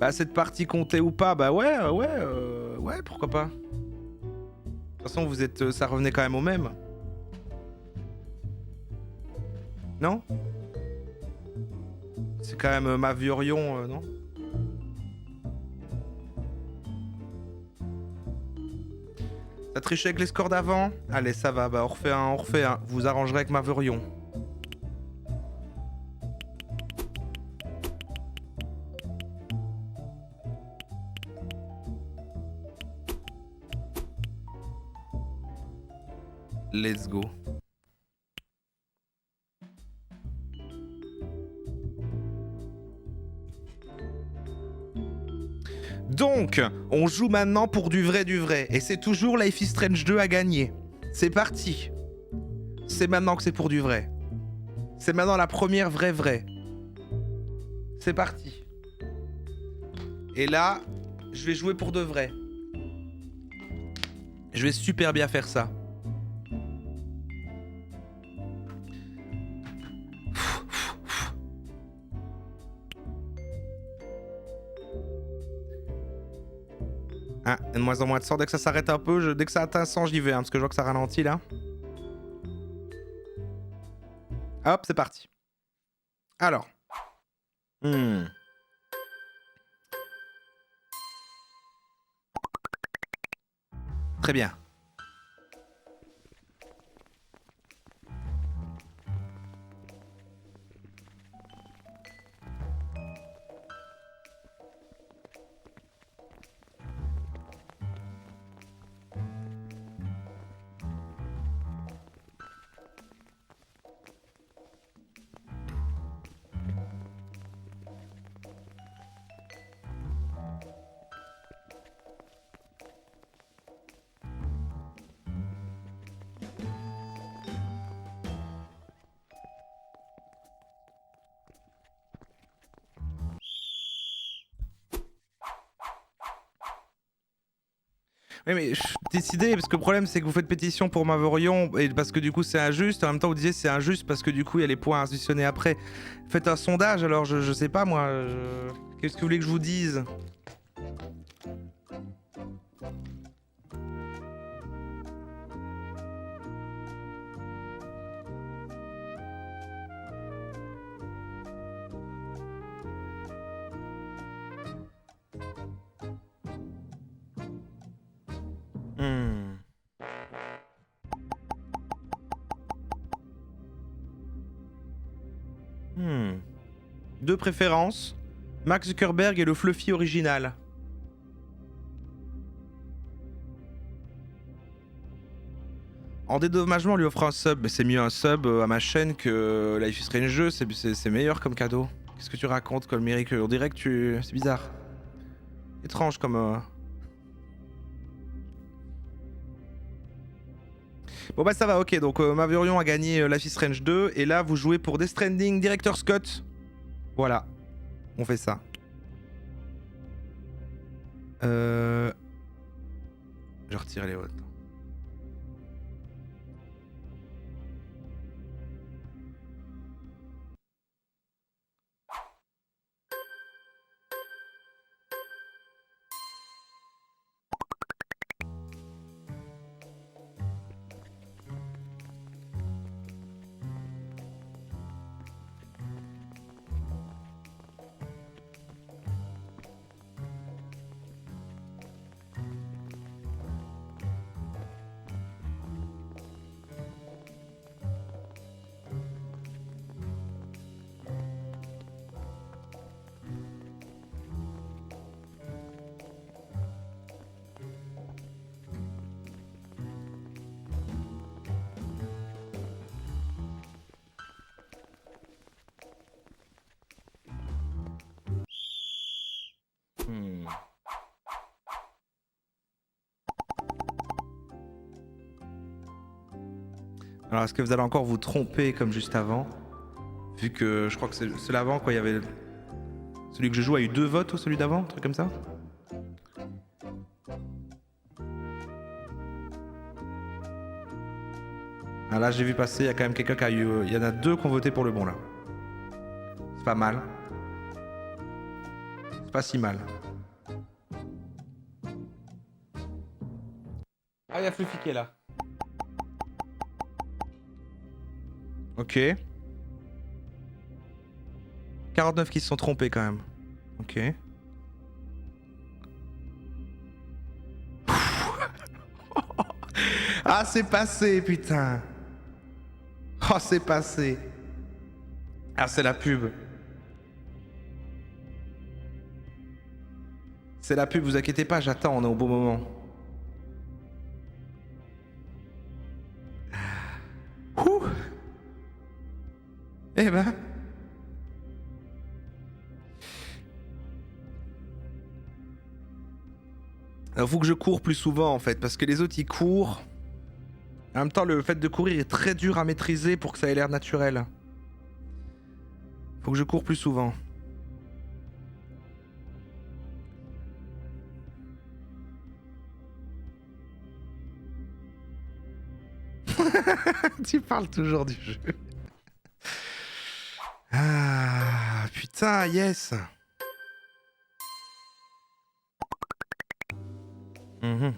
Bah, cette partie comptée ou pas, bah ouais, pourquoi pas. De toute façon, vous êtes, ça revenait quand même au même. Non? C'est quand même ma Viorion, non? T'as triché avec les scores d'avant? Allez, ça va, bah on refait un. Vous arrangerez avec ma Viorion. Let's go. Donc, on joue maintenant pour du vrai du vrai. Et c'est toujours Life is Strange 2 à gagner. C'est parti. C'est maintenant que c'est pour du vrai. C'est maintenant la première vraie. C'est parti. Et là, je vais jouer pour de vrai. Je vais super bien faire ça. Ah, de moins en moins de sang. Dès que ça s'arrête un peu, dès que ça atteint 100, j'y vais, hein, parce que je vois que ça ralentit là. Hop, c'est parti. Alors. Très bien. Oui, mais décidez, parce que le problème c'est que vous faites pétition pour Maverion, et parce que du coup c'est injuste, en même temps vous disiez c'est injuste parce que du coup il y a les points additionnés après. Faites un sondage alors, je sais pas moi, qu'est-ce que vous voulez que je vous dise? Deux préférences, Mark Zuckerberg et le Fluffy original. En dédommagement, on lui offre un sub, mais c'est mieux un sub à ma chaîne que Life is Strange 2, c'est meilleur comme cadeau. Qu'est-ce que tu racontes, Colméric? On dirait que tu... C'est bizarre. Étrange comme... Bon bah ça va, ok, donc Maverion a gagné Life is Strange 2, et là vous jouez pour Death Stranding, Director Scott. Voilà, on fait ça. Je vais retirer les votes. Hmm. Alors, est-ce que vous allez encore vous tromper comme juste avant? Vu que je crois que c'est l'avant, quoi. Il y avait. Celui que je joue a eu 2 votes ou celui d'avant? Un truc comme ça? Ah, là, j'ai vu passer, il y a quand même quelqu'un qui a eu. Il y en a 2 qui ont voté pour le bon, là. C'est pas mal. C'est pas si mal. Ah, il y a Fluffy qui est là. Ok. 49 qui se sont trompés quand même. Ok. Ah, c'est passé, putain. Oh, c'est passé. Ah, c'est la pub. C'est la pub, vous inquiétez pas, j'attends, on est au bon moment. Ouh. Eh ben. Alors, faut que je cours plus souvent en fait, parce que les autres ils courent. En même temps, le fait de courir est très dur à maîtriser pour que ça ait l'air naturel. Faut que je cours plus souvent. Tu parles toujours du jeu. Ah, putain, yes. Mhm.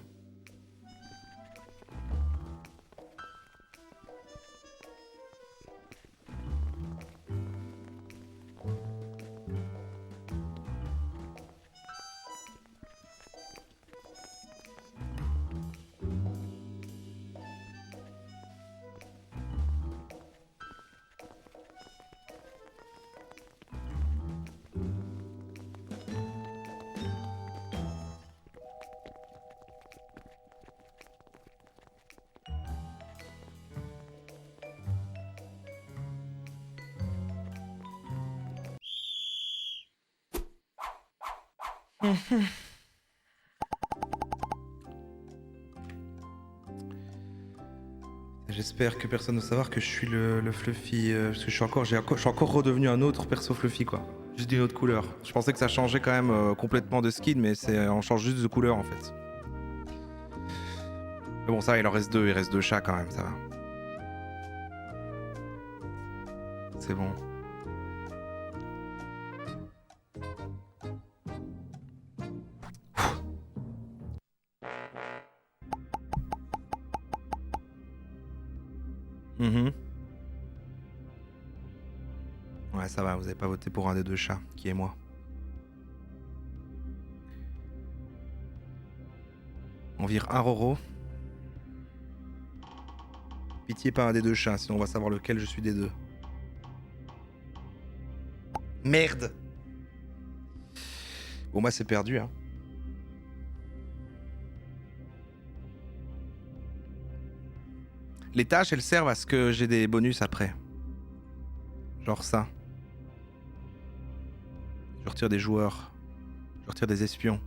J'espère que personne ne va savoir que je suis le Fluffy, parce que je suis encore redevenu un autre perso Fluffy quoi. Juste d'une autre couleur. Je pensais que ça changeait quand même complètement de skin, mais on change juste de couleur en fait. Mais bon, ça va, il en reste 2, il reste 2 chats quand même, ça va. C'est bon. Mhm. Ouais, ça va, vous avez pas voté pour un des 2 chats, qui est moi. On vire un Roro. Pitié pas un des 2 chats, sinon on va savoir lequel je suis des 2. Merde. Bon, moi c'est perdu, hein. Les tâches, elles servent à ce que j'ai des bonus après. Genre ça. Je retire des joueurs. Je retire des espions.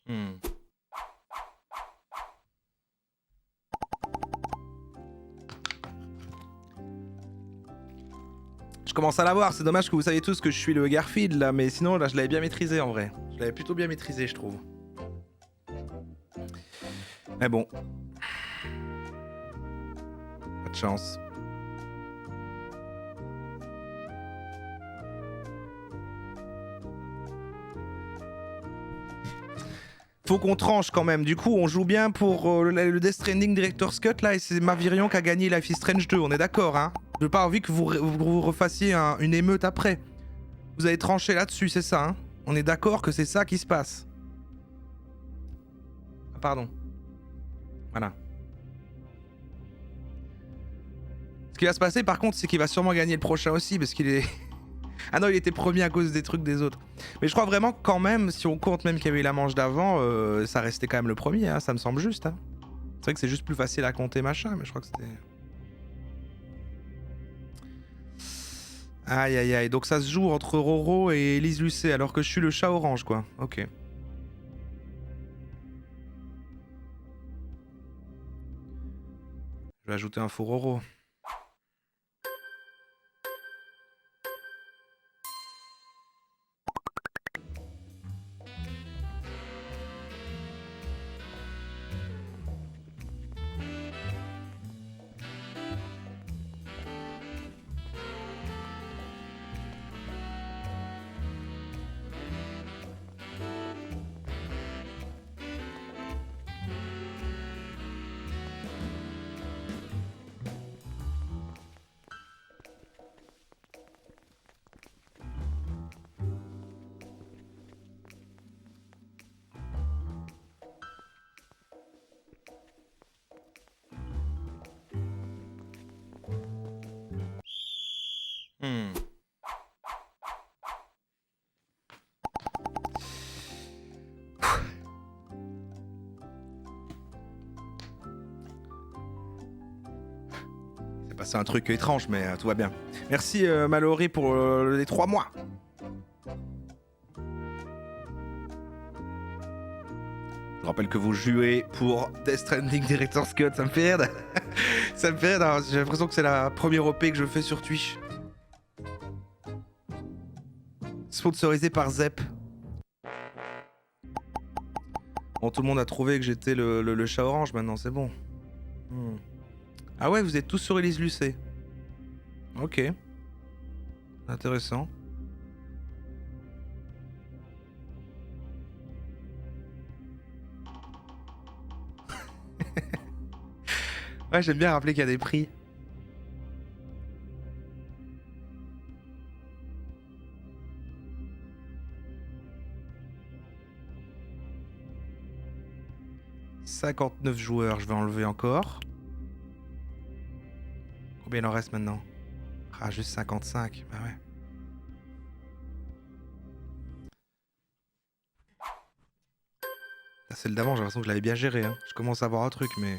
Hmm. Je commence à l'avoir, c'est dommage que vous saviez tous que je suis le Garfield là, mais sinon là je l'avais bien maîtrisé en vrai. Je l'avais plutôt bien maîtrisé je trouve. Mais bon. Pas de chance. faut qu'on tranche quand même. Du coup, on joue bien pour le Death Stranding Director's Cut là, et c'est Mavirion qui a gagné Life is Strange 2, on est d'accord, hein? Je veux pas envie que vous refassiez une émeute après. Vous avez tranché là-dessus, c'est ça, hein? On est d'accord que c'est ça qui se passe. Ah, pardon. Voilà. Ce qui va se passer par contre, c'est qu'il va sûrement gagner le prochain aussi, parce qu'il est... Ah non, il était premier à cause des trucs des autres. Mais je crois vraiment que quand même, si on compte même qu'il y avait eu la manche d'avant, ça restait quand même le premier, hein, ça me semble juste. Hein. C'est vrai que c'est juste plus facile à compter machin, mais je crois que c'était... Aïe aïe aïe, donc ça se joue entre Roro et Elise Lucet, alors que je suis le chat orange quoi, ok. Je vais ajouter un faux Roro. C'est un truc étrange, mais tout va bien. Merci Mallory pour les 3 mois. Je rappelle que vous jouez pour Death Stranding Director's Cut, ça me fait rire. Ça me fait rire, j'ai l'impression que c'est la première OP que je fais sur Twitch. Sponsorisé par Zep. Bon, tout le monde a trouvé que j'étais le chat orange maintenant, c'est bon. Ah ouais, vous êtes tous sur Elise Lucet. Ok. Intéressant. Ouais, j'aime bien rappeler qu'il y a des prix. « 59 joueurs, je vais enlever encore. Combien il en reste maintenant? Ah, juste 55, bah ouais. La celle d'avant, j'ai l'impression que je l'avais bien gérée. Hein. Je commence à voir un truc, mais...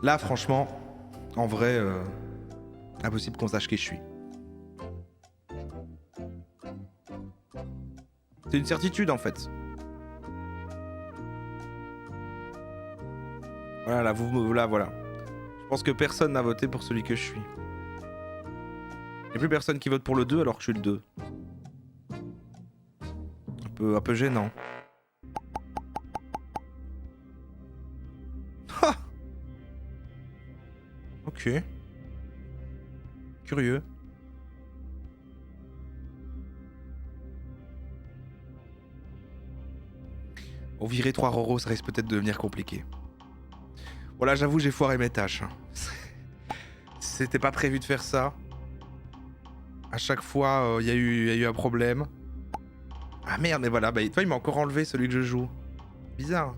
Là, franchement, en vrai, impossible qu'on sache qui je suis. C'est une certitude, en fait. Voilà, là, voilà. Je pense que personne n'a voté pour celui que je suis. Il n'y a plus personne qui vote pour le 2 alors que je suis le 2. Un peu gênant. Ha! Ok. Curieux. Bon, virer 3 Roro, ça risque peut-être de devenir compliqué. Voilà, j'avoue, j'ai foiré mes tâches. C'était pas prévu de faire ça. À chaque fois, il y a eu un problème. Ah merde, mais voilà, bah, toi, il m'a encore enlevé celui que je joue. Bizarre.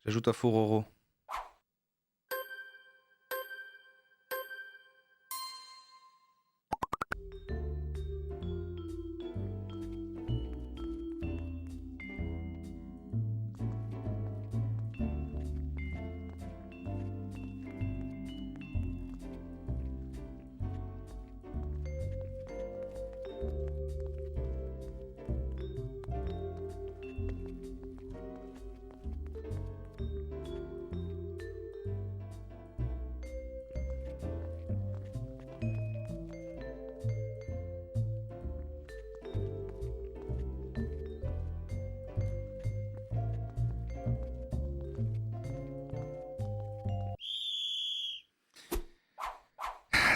J'ajoute un faux Roro.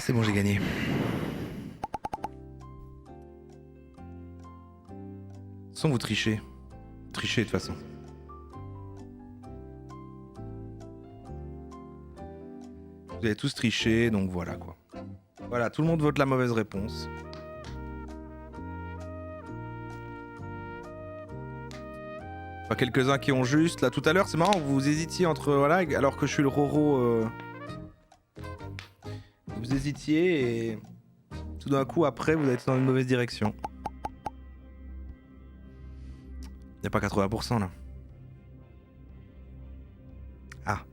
C'est bon, j'ai gagné. Sans vous tricher. Trichez de toute façon. Vous avez tous triché, donc voilà quoi. Voilà, tout le monde vote la mauvaise réponse. Enfin, quelques-uns qui ont juste. Là tout à l'heure, c'est marrant, vous hésitiez entre. Voilà, alors que je suis le Roro. Vous hésitiez et. Tout d'un coup, après, vous êtes dans une mauvaise direction. Y a pas 80% là. Ah.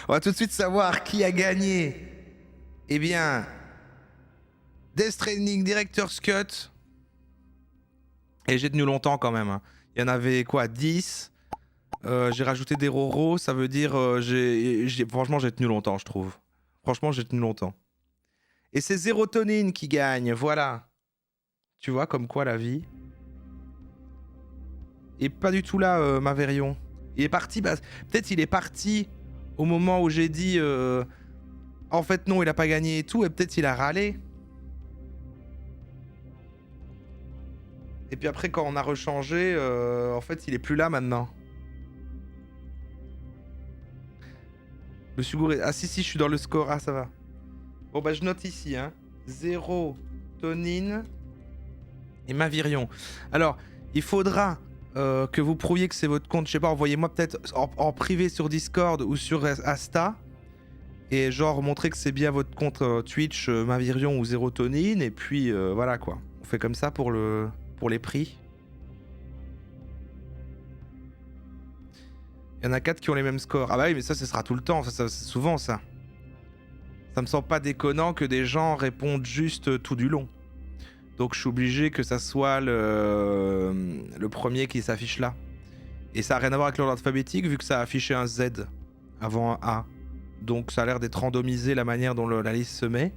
On va tout de suite savoir qui a gagné. Eh bien, Death Stranding Director's Cut. Et j'ai tenu longtemps quand même. Hein. Il y en avait quoi, 10. J'ai rajouté des Roro, ça veut dire franchement j'ai tenu longtemps je trouve. Franchement j'ai tenu longtemps. Et c'est Sérotonine qui gagne, voilà. Tu vois comme quoi la vie. Et pas du tout là Maverion. Il est parti, bah, peut-être il est parti au moment où j'ai dit en fait non il a pas gagné et tout, et peut-être il a râlé. Et puis après quand on a rechangé, en fait il est plus là maintenant. Je me suis gouré. Ah si, je suis dans le score. Ah, ça va. Bon, bah, je note ici, hein. Sérotonine et Mavirion. Alors, il faudra que vous prouviez que c'est votre compte. Je sais pas, envoyez-moi peut-être en privé sur Discord ou sur Asta. Et genre, montrer que c'est bien votre compte Twitch, Mavirion ou Sérotonine. Et puis, voilà, quoi. On fait comme ça pour les prix. Il y en a 4 qui ont les mêmes scores. Ah bah oui, mais ça, ce sera tout le temps. Ça c'est souvent, ça. Ça me semble pas déconnant que des gens répondent juste tout du long. Donc je suis obligé que ça soit le premier qui s'affiche là. Et ça n'a rien à voir avec l'ordre alphabétique vu que ça a affiché un Z avant un A. Donc ça a l'air d'être randomisé la manière dont la liste se met.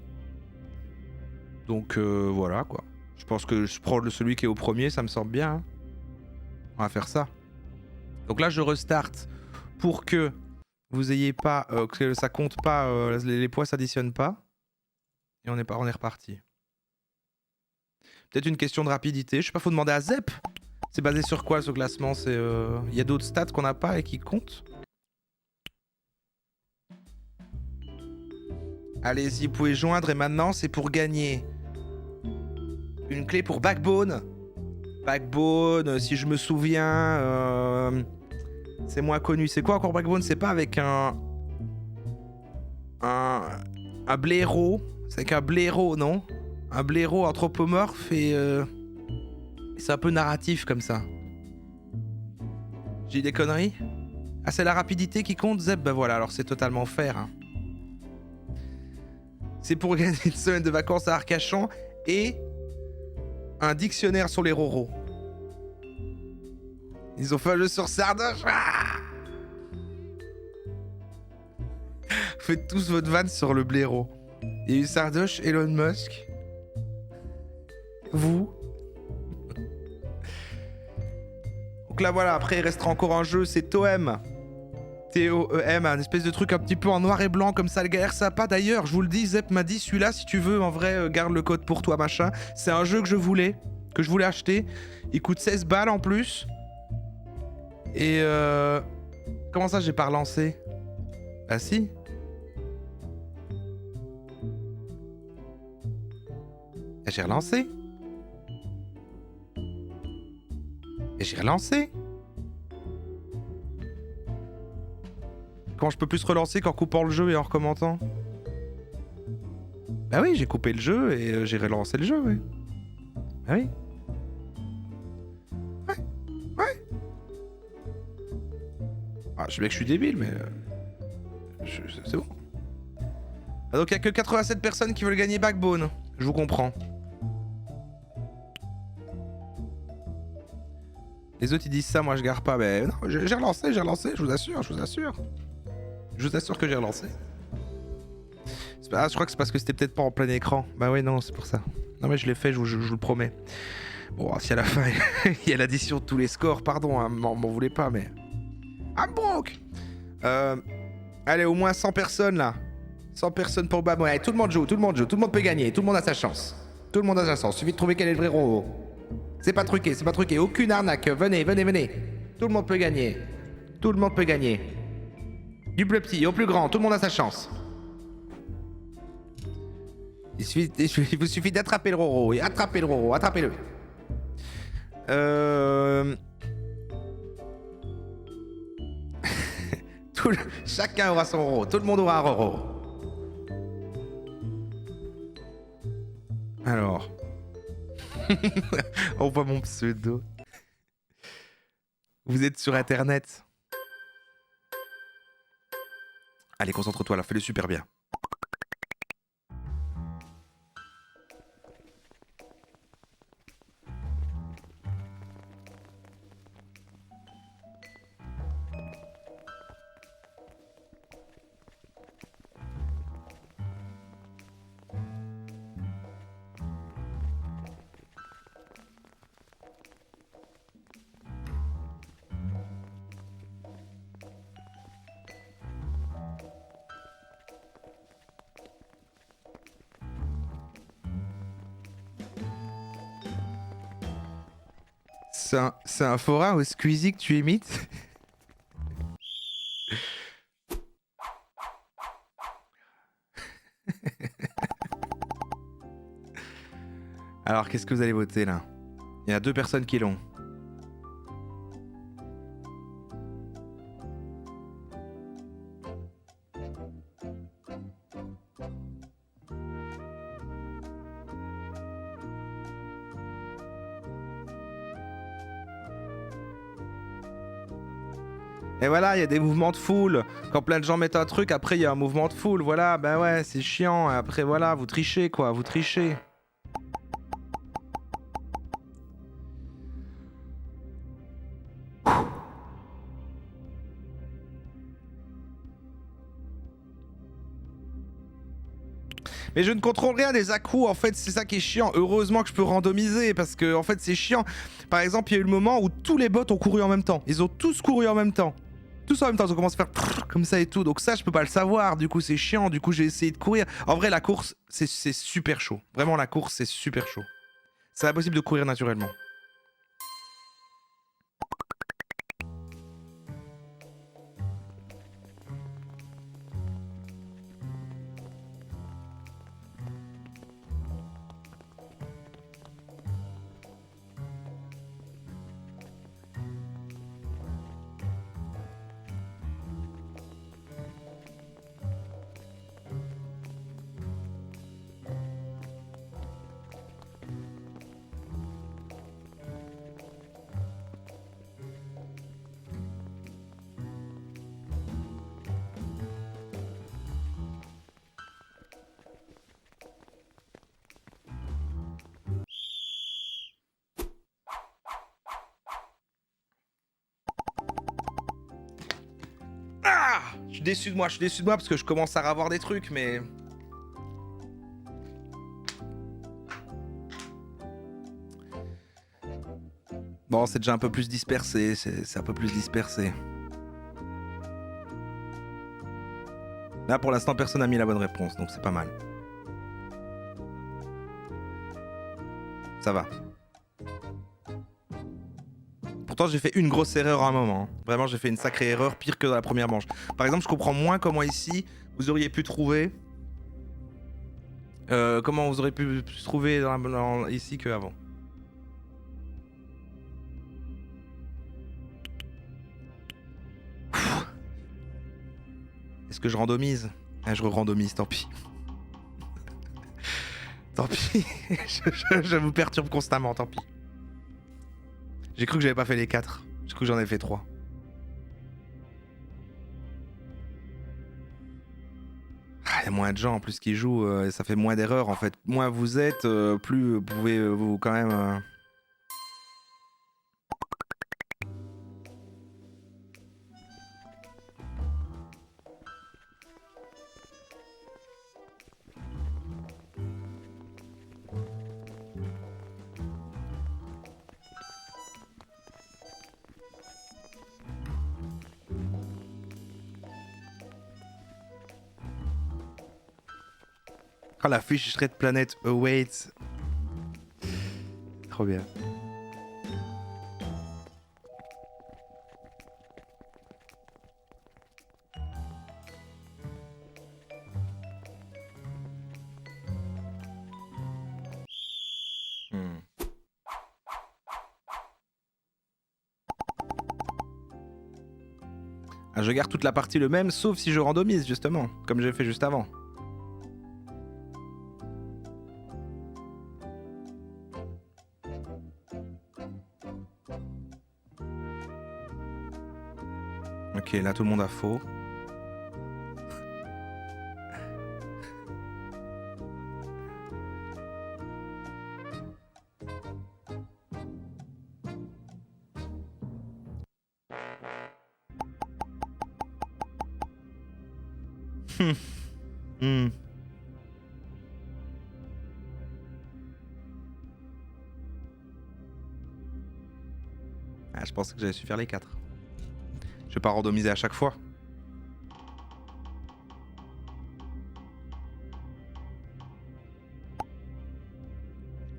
Donc voilà quoi. Je pense que je prends celui qui est au premier, ça me semble bien. Hein. On va faire ça. Donc là je restart pour que vous ayez pas, que ça compte pas, les poids s'additionnent pas. Et on est reparti. Peut-être une question de rapidité. Je sais pas, faut demander à Zep. C'est basé sur quoi ce classement? C'est, y a d'autres stats qu'on n'a pas et qui comptent? Allez-y, vous pouvez joindre et maintenant c'est pour gagner une clé pour Backbone. Backbone, si je me souviens, c'est moins connu. C'est quoi encore Backbone? C'est pas avec un blaireau. C'est avec un blaireau, non? Un blaireau anthropomorphe et c'est un peu narratif comme ça. J'ai des conneries? Ah, c'est la rapidité qui compte, Zeb? Bah voilà, alors c'est totalement fair. Hein. C'est pour gagner une semaine de vacances à Arcachon et un dictionnaire sur les roros. Ils ont fait un jeu sur Sardoche. Ah, faites tous votre vanne sur le blaireau. Il y a eu Sardoche, Elon Musk. Vous. Donc là voilà, après il restera encore un jeu, c'est Toem. T-O-E-M, un espèce de truc un petit peu en noir et blanc comme ça, le gars air sympa d'ailleurs, je vous le dis, Zep m'a dit celui-là si tu veux, en vrai, garde le code pour toi machin. C'est un jeu que je voulais acheter, il coûte 16 balles en plus. Et comment ça j'ai pas relancé? Ah si. Et j'ai relancé. Et j'ai relancé. Quand je peux plus relancer qu'en coupant le jeu et en recommentant? Bah oui, j'ai coupé le jeu et j'ai relancé le jeu, oui. Bah oui. Ouais. Ah, je sais bien que je suis débile, mais... c'est bon. Ah, donc il y a que 87 personnes qui veulent gagner Backbone. Je vous comprends. Les autres ils disent ça, moi je gare pas. Mais non, j'ai relancé, je vous assure, je vous assure. Je vous assure que j'ai relancé. Ah, je crois que c'est parce que c'était peut-être pas en plein écran. Bah ouais, non, c'est pour ça. Non mais je l'ai fait, je vous le promets. Bon, si à la fin il y a l'addition de tous les scores, pardon, hein, m'en voulez pas, mais... I'm broke. Allez, au moins 100 personnes là. 100 personnes pour Bab. Ouais, tout le monde joue, tout le monde peut gagner, tout le monde a sa chance. Tout le monde a sa chance, suffit de trouver quel est le vrai robot. C'est pas truqué, aucune arnaque. Venez. Tout le monde peut gagner. Tout le monde peut gagner. Du plus petit au plus grand, tout le monde a sa chance. Il vous suffit d'attraper le Roro. Et attrapez le Roro, attrapez-le. Chacun aura son Roro, tout le monde aura un Roro. Alors... On voit mon pseudo. Vous êtes sur internet. Allez, concentre-toi là, fais-le super bien. C'est un forum au Squeezie que tu imites? Alors, qu'est-ce que vous allez voter là? Il y a 2 personnes qui l'ont. Et voilà, il y a des mouvements de foule. Quand plein de gens mettent un truc, après il y a un mouvement de foule. Voilà, bah ouais, c'est chiant. Après voilà, vous trichez quoi, vous trichez. Mais je ne contrôle rien des à-coups, en fait, c'est ça qui est chiant. Heureusement que je peux randomiser, parce que en fait c'est chiant. Par exemple, il y a eu le moment où tous les bots ont couru en même temps. Ils ont tous couru en même temps. Tous en même temps, ils ont commencé à faire comme ça et tout. Donc ça, je peux pas le savoir. Du coup, c'est chiant. Du coup, j'ai essayé de courir. En vrai, la course, c'est super chaud. Vraiment, la course, c'est super chaud. C'est impossible de courir naturellement. Ah, je suis déçu de moi parce que je commence à avoir des trucs, mais... Bon, c'est déjà un peu plus dispersé, c'est un peu plus dispersé. Là, pour l'instant, personne n'a mis la bonne réponse, donc c'est pas mal. Ça va. Pourtant, j'ai fait une grosse erreur à un moment. Hein. Vraiment, j'ai fait une sacrée erreur, pire que dans la première manche. Par exemple, je comprends moins comment ici, vous auriez pu trouver... comment vous auriez pu trouver ici qu'avant. Est-ce que je randomise? Ah, je randomise, tant pis. Tant pis. je vous perturbe constamment, tant pis. J'ai cru que j'avais pas fait les 4. J'ai cru que j'en ai fait 3. Il y a moins de gens en plus qui jouent, et ça fait moins d'erreurs en fait. Moins vous êtes, plus vous pouvez vous quand même... Oh la fiche Red Planet awaits. Trop bien. Ah, je garde toute la partie le même, sauf si je randomise justement, comme j'ai fait juste avant. Ok, là tout le monde a faux. Ah, je pensais que j'avais su faire les 4. Je vais pas randomiser à chaque fois.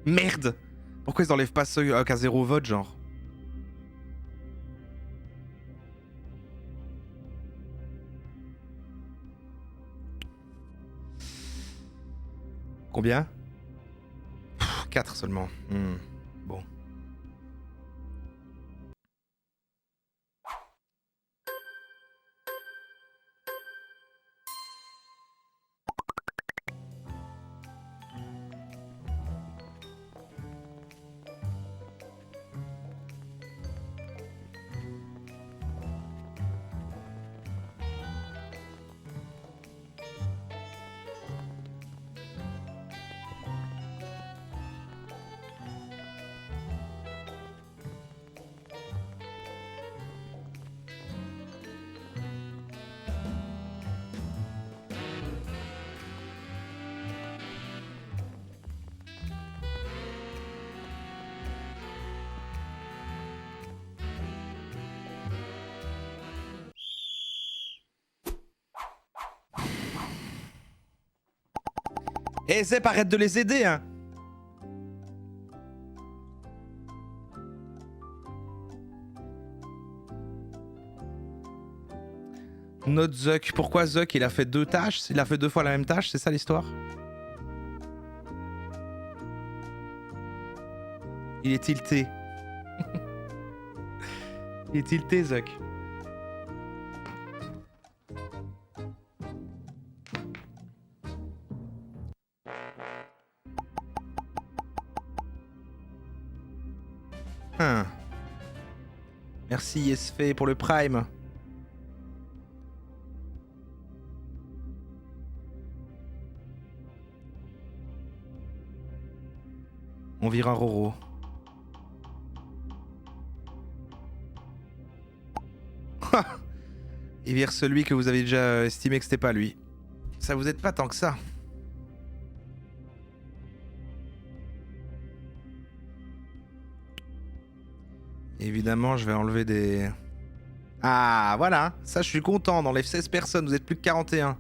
Merde! Pourquoi ils enlèvent pas ceux qu'à 0 vote, genre? Combien? 4 seulement. Bon. Eh Zep, arrête de les aider, hein! Notre Zuck. Pourquoi Zuck? Il a fait 2 tâches? Il a fait 2 fois la même tâche? C'est ça l'histoire? Il est tilté. Il est tilté, Zuck. Merci Yesfé pour le Prime. On vire un Roro. Il vire celui que vous avez déjà estimé que c'était pas lui. Ça vous aide pas tant que ça. Évidemment, je vais enlever des... Ah, voilà. Ça, je suis content. On enlève 16 personnes. Vous êtes plus que 41.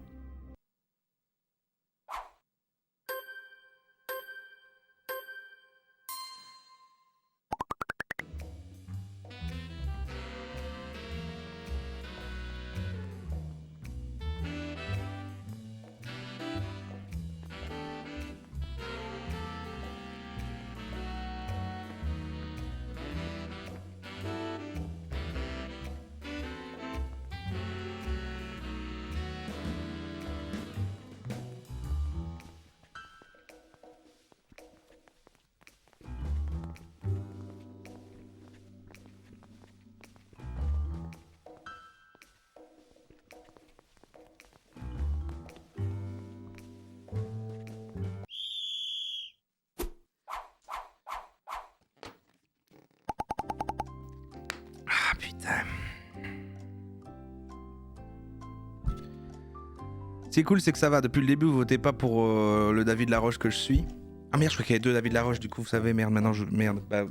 Ce qui est cool, c'est que ça va. Depuis le début, vous votez pas pour le David Laroche que je suis. Ah merde, je crois qu'il y avait 2 David Laroche, du coup, vous savez, merde, maintenant je... Merde. Bah,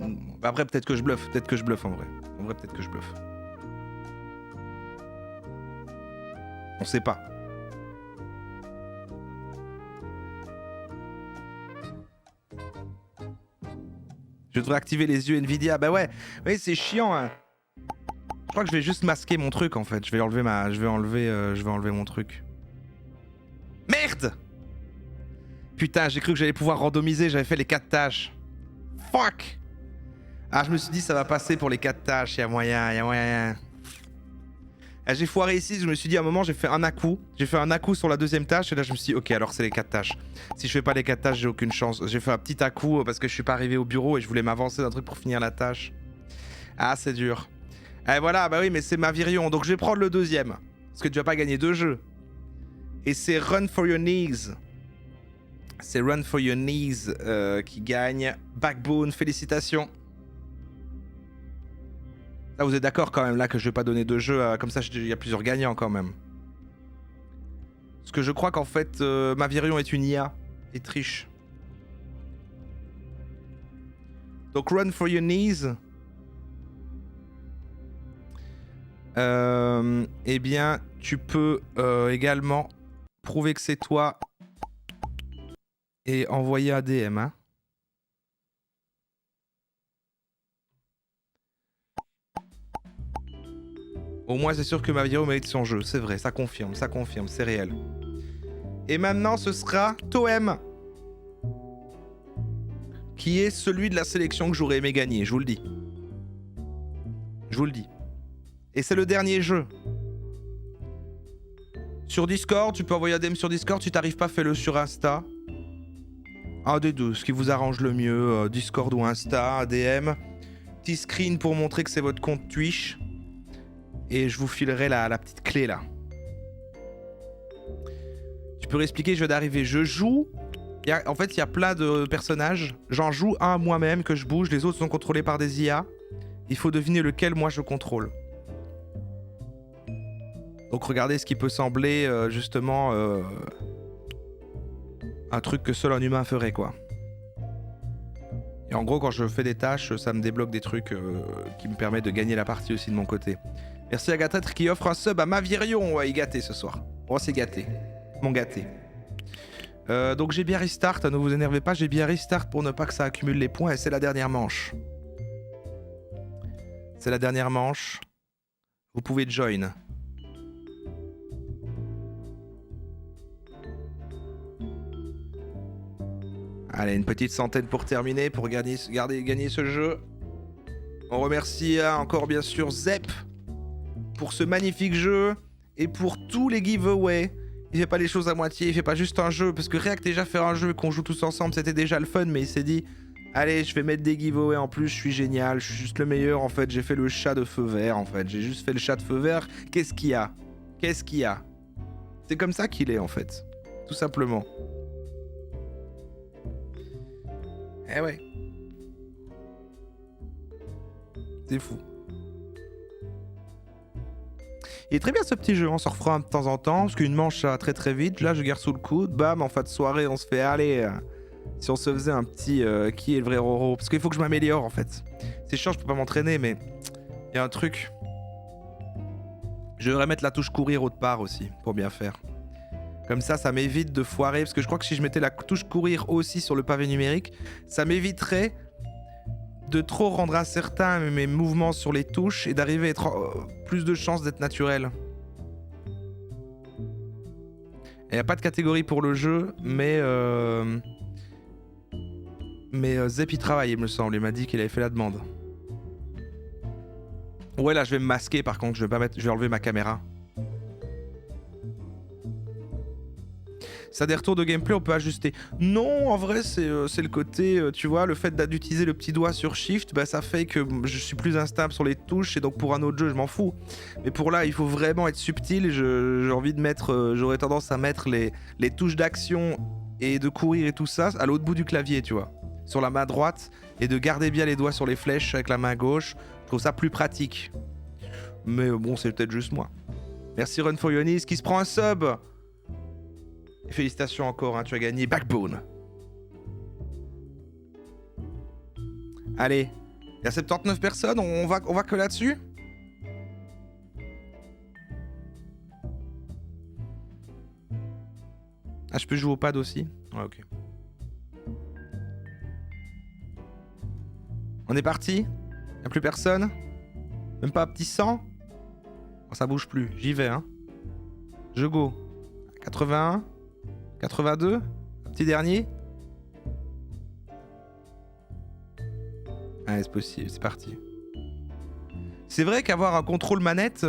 après, peut-être que je bluffe. Peut-être que je bluffe, en vrai. En vrai, peut-être que je bluffe. On sait pas. Je devrais activer les yeux Nvidia. Bah ouais, oui, c'est chiant, hein. Je crois que je vais juste masquer mon truc, en fait. Je vais enlever mon truc. Merde! Putain, j'ai cru que j'allais pouvoir randomiser, j'avais fait les 4 tâches. Fuck! Ah, je me suis dit, ça va passer pour les 4 tâches, y'a moyen. Ah, j'ai foiré ici, je me suis dit à un moment, j'ai fait un à-coup. J'ai fait un à-coup sur la 2e tâche, et là je me suis dit, ok, alors c'est les 4 tâches. Si je fais pas les 4 tâches, j'ai aucune chance. J'ai fait un petit à-coup parce que je suis pas arrivé au bureau et je voulais m'avancer d'un truc pour finir la tâche. Ah, c'est dur. Et voilà, bah oui, mais c'est ma Virion, donc je vais prendre le 2e. Parce que tu vas pas gagner 2 jeux. Et c'est Run for Your Knees. C'est Run for Your Knees qui gagne. Backbone, félicitations. Là, vous êtes d'accord quand même là que je vais pas donner 2 jeux, comme ça il y a plusieurs gagnants quand même. Parce que je crois qu'en fait, Mavirion est une IA et triche. Donc Run for Your Knees. Eh bien, tu peux également prouver que c'est toi et envoyer un DM. Hein. Au moins, c'est sûr que Mavirion mérite son jeu. C'est vrai, ça confirme, c'est réel. Et maintenant, ce sera Toem. Qui est celui de la sélection que j'aurais aimé gagner, je vous le dis. Je vous le dis. Et c'est le dernier jeu. Sur Discord, tu peux envoyer un DM sur Discord. Si t'arrives pas, fais-le sur Insta. Un des deux, ce qui vous arrange le mieux. Discord ou Insta, un DM. Petit screen pour montrer que c'est votre compte Twitch. Et je vous filerai la petite clé là. Tu peux réexpliquer, je viens d'arriver. Je joue. En fait, il y a plein de personnages. J'en joue un moi-même que je bouge. Les autres sont contrôlés par des IA. Il faut deviner lequel moi je contrôle. Donc regardez ce qui peut sembler justement un truc que seul un humain ferait quoi. Et en gros quand je fais des tâches ça me débloque des trucs qui me permettent de gagner la partie aussi de mon côté. Merci à Gatêtre qui offre un sub à Mavirion. Ouais, il est gâté ce soir. Oh c'est gâté. Mon gâté. Donc j'ai bien restart, ne vous énervez pas, j'ai bien restart pour ne pas que ça accumule les points et c'est la dernière manche. C'est la dernière manche. Vous pouvez join. Allez, une petite centaine pour terminer, pour gagner ce jeu. On remercie encore bien sûr Zep pour ce magnifique jeu et pour tous les giveaways. Il fait pas les choses à moitié, il fait pas juste un jeu, parce que rien que déjà faire un jeu qu'on joue tous ensemble, c'était déjà le fun, mais il s'est dit, allez, je vais mettre des giveaways en plus, je suis génial, je suis juste le meilleur en fait, j'ai fait le chat de feu vert en fait, j'ai juste fait le chat de feu vert, qu'est-ce qu'il y a? Qu'est-ce qu'il y a? C'est comme ça qu'il est en fait, tout simplement. Eh ouais. C'est fou. Il est très bien ce petit jeu, on s'en refera un de temps en temps, parce qu'une manche ça va très très vite, là je garde sous le coude, bam, en fin de soirée on se fait aller, si on se faisait un petit qui est le vrai Roro, parce qu'il faut que je m'améliore en fait. C'est chiant, je peux pas m'entraîner, mais il y a un truc. Je devrais mettre la touche courir autre part aussi, pour bien faire. Comme ça m'évite de foirer, parce que je crois que si je mettais la touche courir aussi sur le pavé numérique, ça m'éviterait de trop rendre incertain mes mouvements sur les touches et d'arriver à être plus de chances d'être naturel. Il n'y a pas de catégorie pour le jeu, mais Zep y travaille, il me semble. Il m'a dit qu'il avait fait la demande. Ouais, là je vais me masquer par contre, je vais enlever ma caméra. Ça a des retours de gameplay, on peut ajuster. Non, en vrai, c'est le côté, tu vois, le fait d'utiliser le petit doigt sur Shift, bah, ça fait que je suis plus instable sur les touches, et donc pour un autre jeu, je m'en fous. Mais pour là, il faut vraiment être subtil, j'ai envie de mettre, j'aurais tendance à mettre les touches d'action et de courir et tout ça à l'autre bout du clavier, tu vois, sur la main droite, et de garder bien les doigts sur les flèches avec la main gauche. Je trouve ça plus pratique. Mais bon, c'est peut-être juste moi. Merci Run for Yonis qui se prend un sub. Et félicitations encore, hein, tu as gagné Backbone. Allez, il y a 79 personnes, on va que là-dessus. Ah, je peux jouer au pad aussi? Ouais, ok. On est parti? Y'a plus personne? Même pas un petit 100? Oh, ça bouge plus, j'y vais, hein. Je go. 81? 82? Un petit dernier? Allez, c'est possible, c'est parti. C'est vrai qu'avoir un contrôle manette...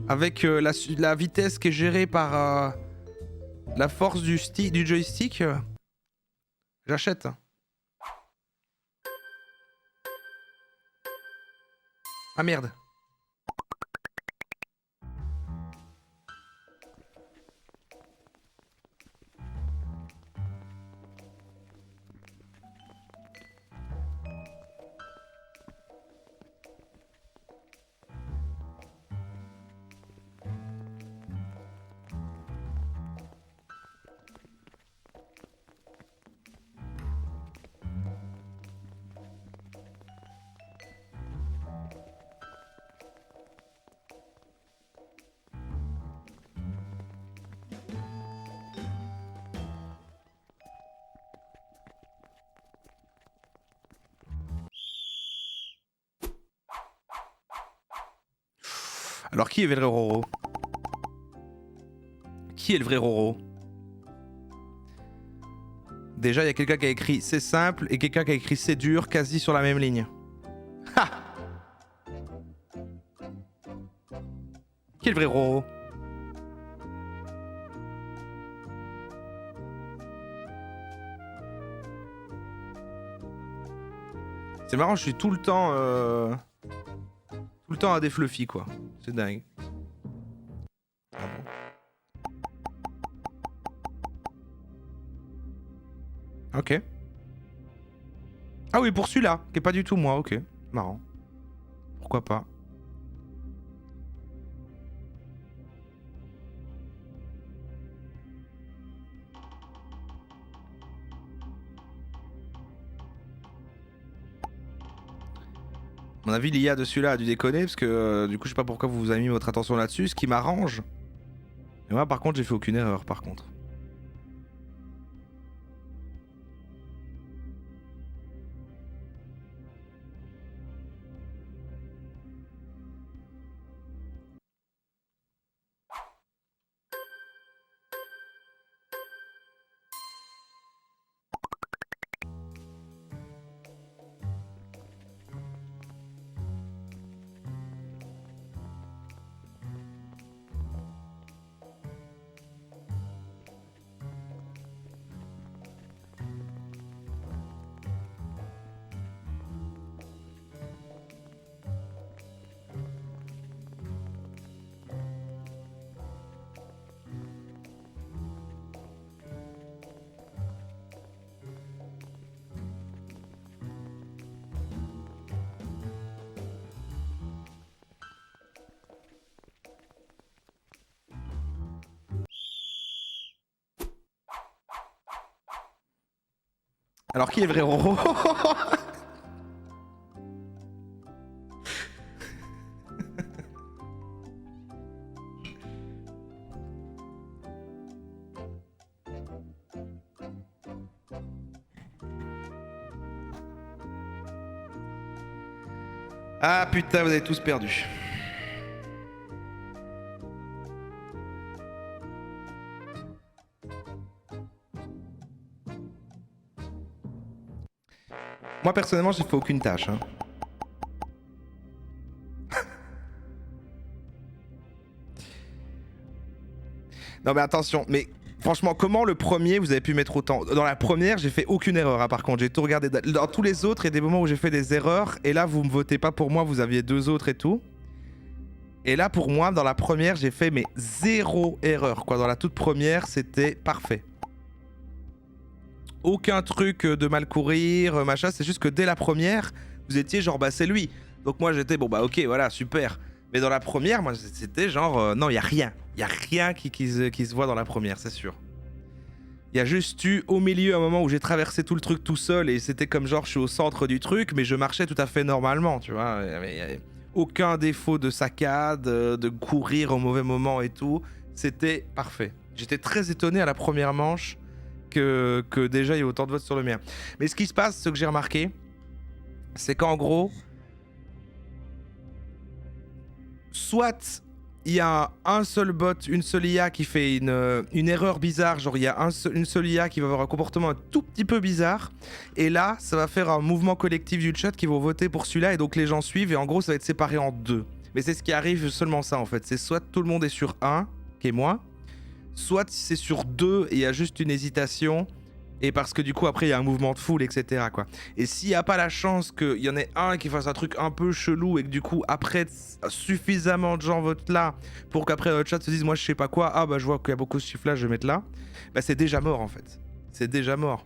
avec la vitesse qui est gérée par la force du joystick, j'achète. Ah merde. Alors qui est le vrai Roro? Qui est le vrai Roro? Déjà, il y a quelqu'un qui a écrit c'est simple et quelqu'un qui a écrit c'est dur, quasi sur la même ligne. Ha! Qui est le vrai Roro? C'est marrant, je suis tout le temps à des fluffy quoi. C'est dingue. Ah bon. Ok. Ah oui, pour celui-là, qui est pas du tout moi, ok. Marrant. Pourquoi pas. À mon avis, l'IA de celui-là a dû déconner parce que du coup, je sais pas pourquoi vous avez mis votre attention là-dessus, ce qui m'arrange. Et moi, par contre, j'ai fait aucune erreur, par contre. Alors qui est le vrai Roro? Ah putain, vous avez tous perdu. Moi personnellement, j'ai fait aucune tâche. Hein. Non mais attention, mais franchement, comment le premier vous avez pu mettre autant? Dans la première, j'ai fait aucune erreur, hein, par contre, j'ai tout regardé. Dans tous les autres, il y a des moments où j'ai fait des erreurs, et là, vous me votez pas pour moi, vous aviez deux autres et tout. Et là, pour moi, dans la première, j'ai fait mais zéro erreur, quoi. Dans la toute première, c'était parfait. Aucun truc de mal courir, machin, c'est juste que dès la première, vous étiez genre, bah c'est lui. Donc moi j'étais bon bah ok voilà super. Mais dans la première, moi c'était genre non il y a rien. Il y a rien qui se voit dans la première, c'est sûr. Il y a juste eu au milieu un moment où j'ai traversé tout le truc tout seul et c'était comme genre je suis au centre du truc mais je marchais tout à fait normalement, tu vois. Il y avait aucun défaut de saccade, de courir au mauvais moment et tout. C'était parfait. J'étais très étonné à la première manche que déjà il y ait autant de votes sur le mien. Mais ce qui se passe, ce que j'ai remarqué, c'est qu'en gros, soit il y a un seul bot, une seule IA qui fait une erreur bizarre, genre il y a une seule IA qui va avoir un comportement un tout petit peu bizarre, et là ça va faire un mouvement collectif du chat qui vont voter pour celui-là, et donc les gens suivent, et en gros ça va être séparé en deux. Mais c'est ce qui arrive, seulement ça en fait, c'est soit tout le monde est sur un, qui est moi, soit c'est sur deux et il y a juste une hésitation, et parce que du coup après il y a un mouvement de foule, etc. quoi. Et s'il n'y a pas la chance qu'il y en ait un qui fasse un truc un peu chelou et que du coup après suffisamment de gens votent là pour qu'après le chat se dise moi je sais pas quoi, ah bah je vois qu'il y a beaucoup de chiffres là, je vais mettre là, bah c'est déjà mort en fait. C'est déjà mort.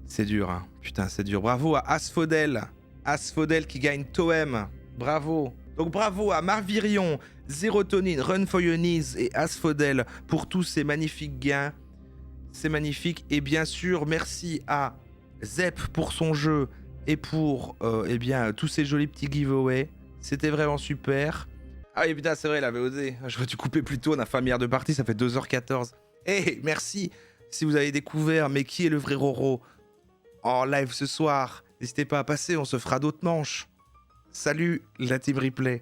C'est dur, hein. Putain, c'est dur. Bravo à Asphodel. Asphodel qui gagne Toem. Bravo. Donc bravo à Marvirion, Zérotonine, Run for Your Knees et Asphodel pour tous ces magnifiques gains. C'est magnifique. Et bien sûr, merci à Zep pour son jeu et pour eh bien, tous ces jolis petits giveaways. C'était vraiment super. Ah oui, putain, c'est vrai, il avait osé. J'aurais dû couper plus tôt, on a fait un milliard de parties, ça fait 2h14. Hey, merci si vous avez découvert, mais qui est le vrai Roro en live ce soir. N'hésitez pas à passer, on se fera d'autres manches. Salut la team replay.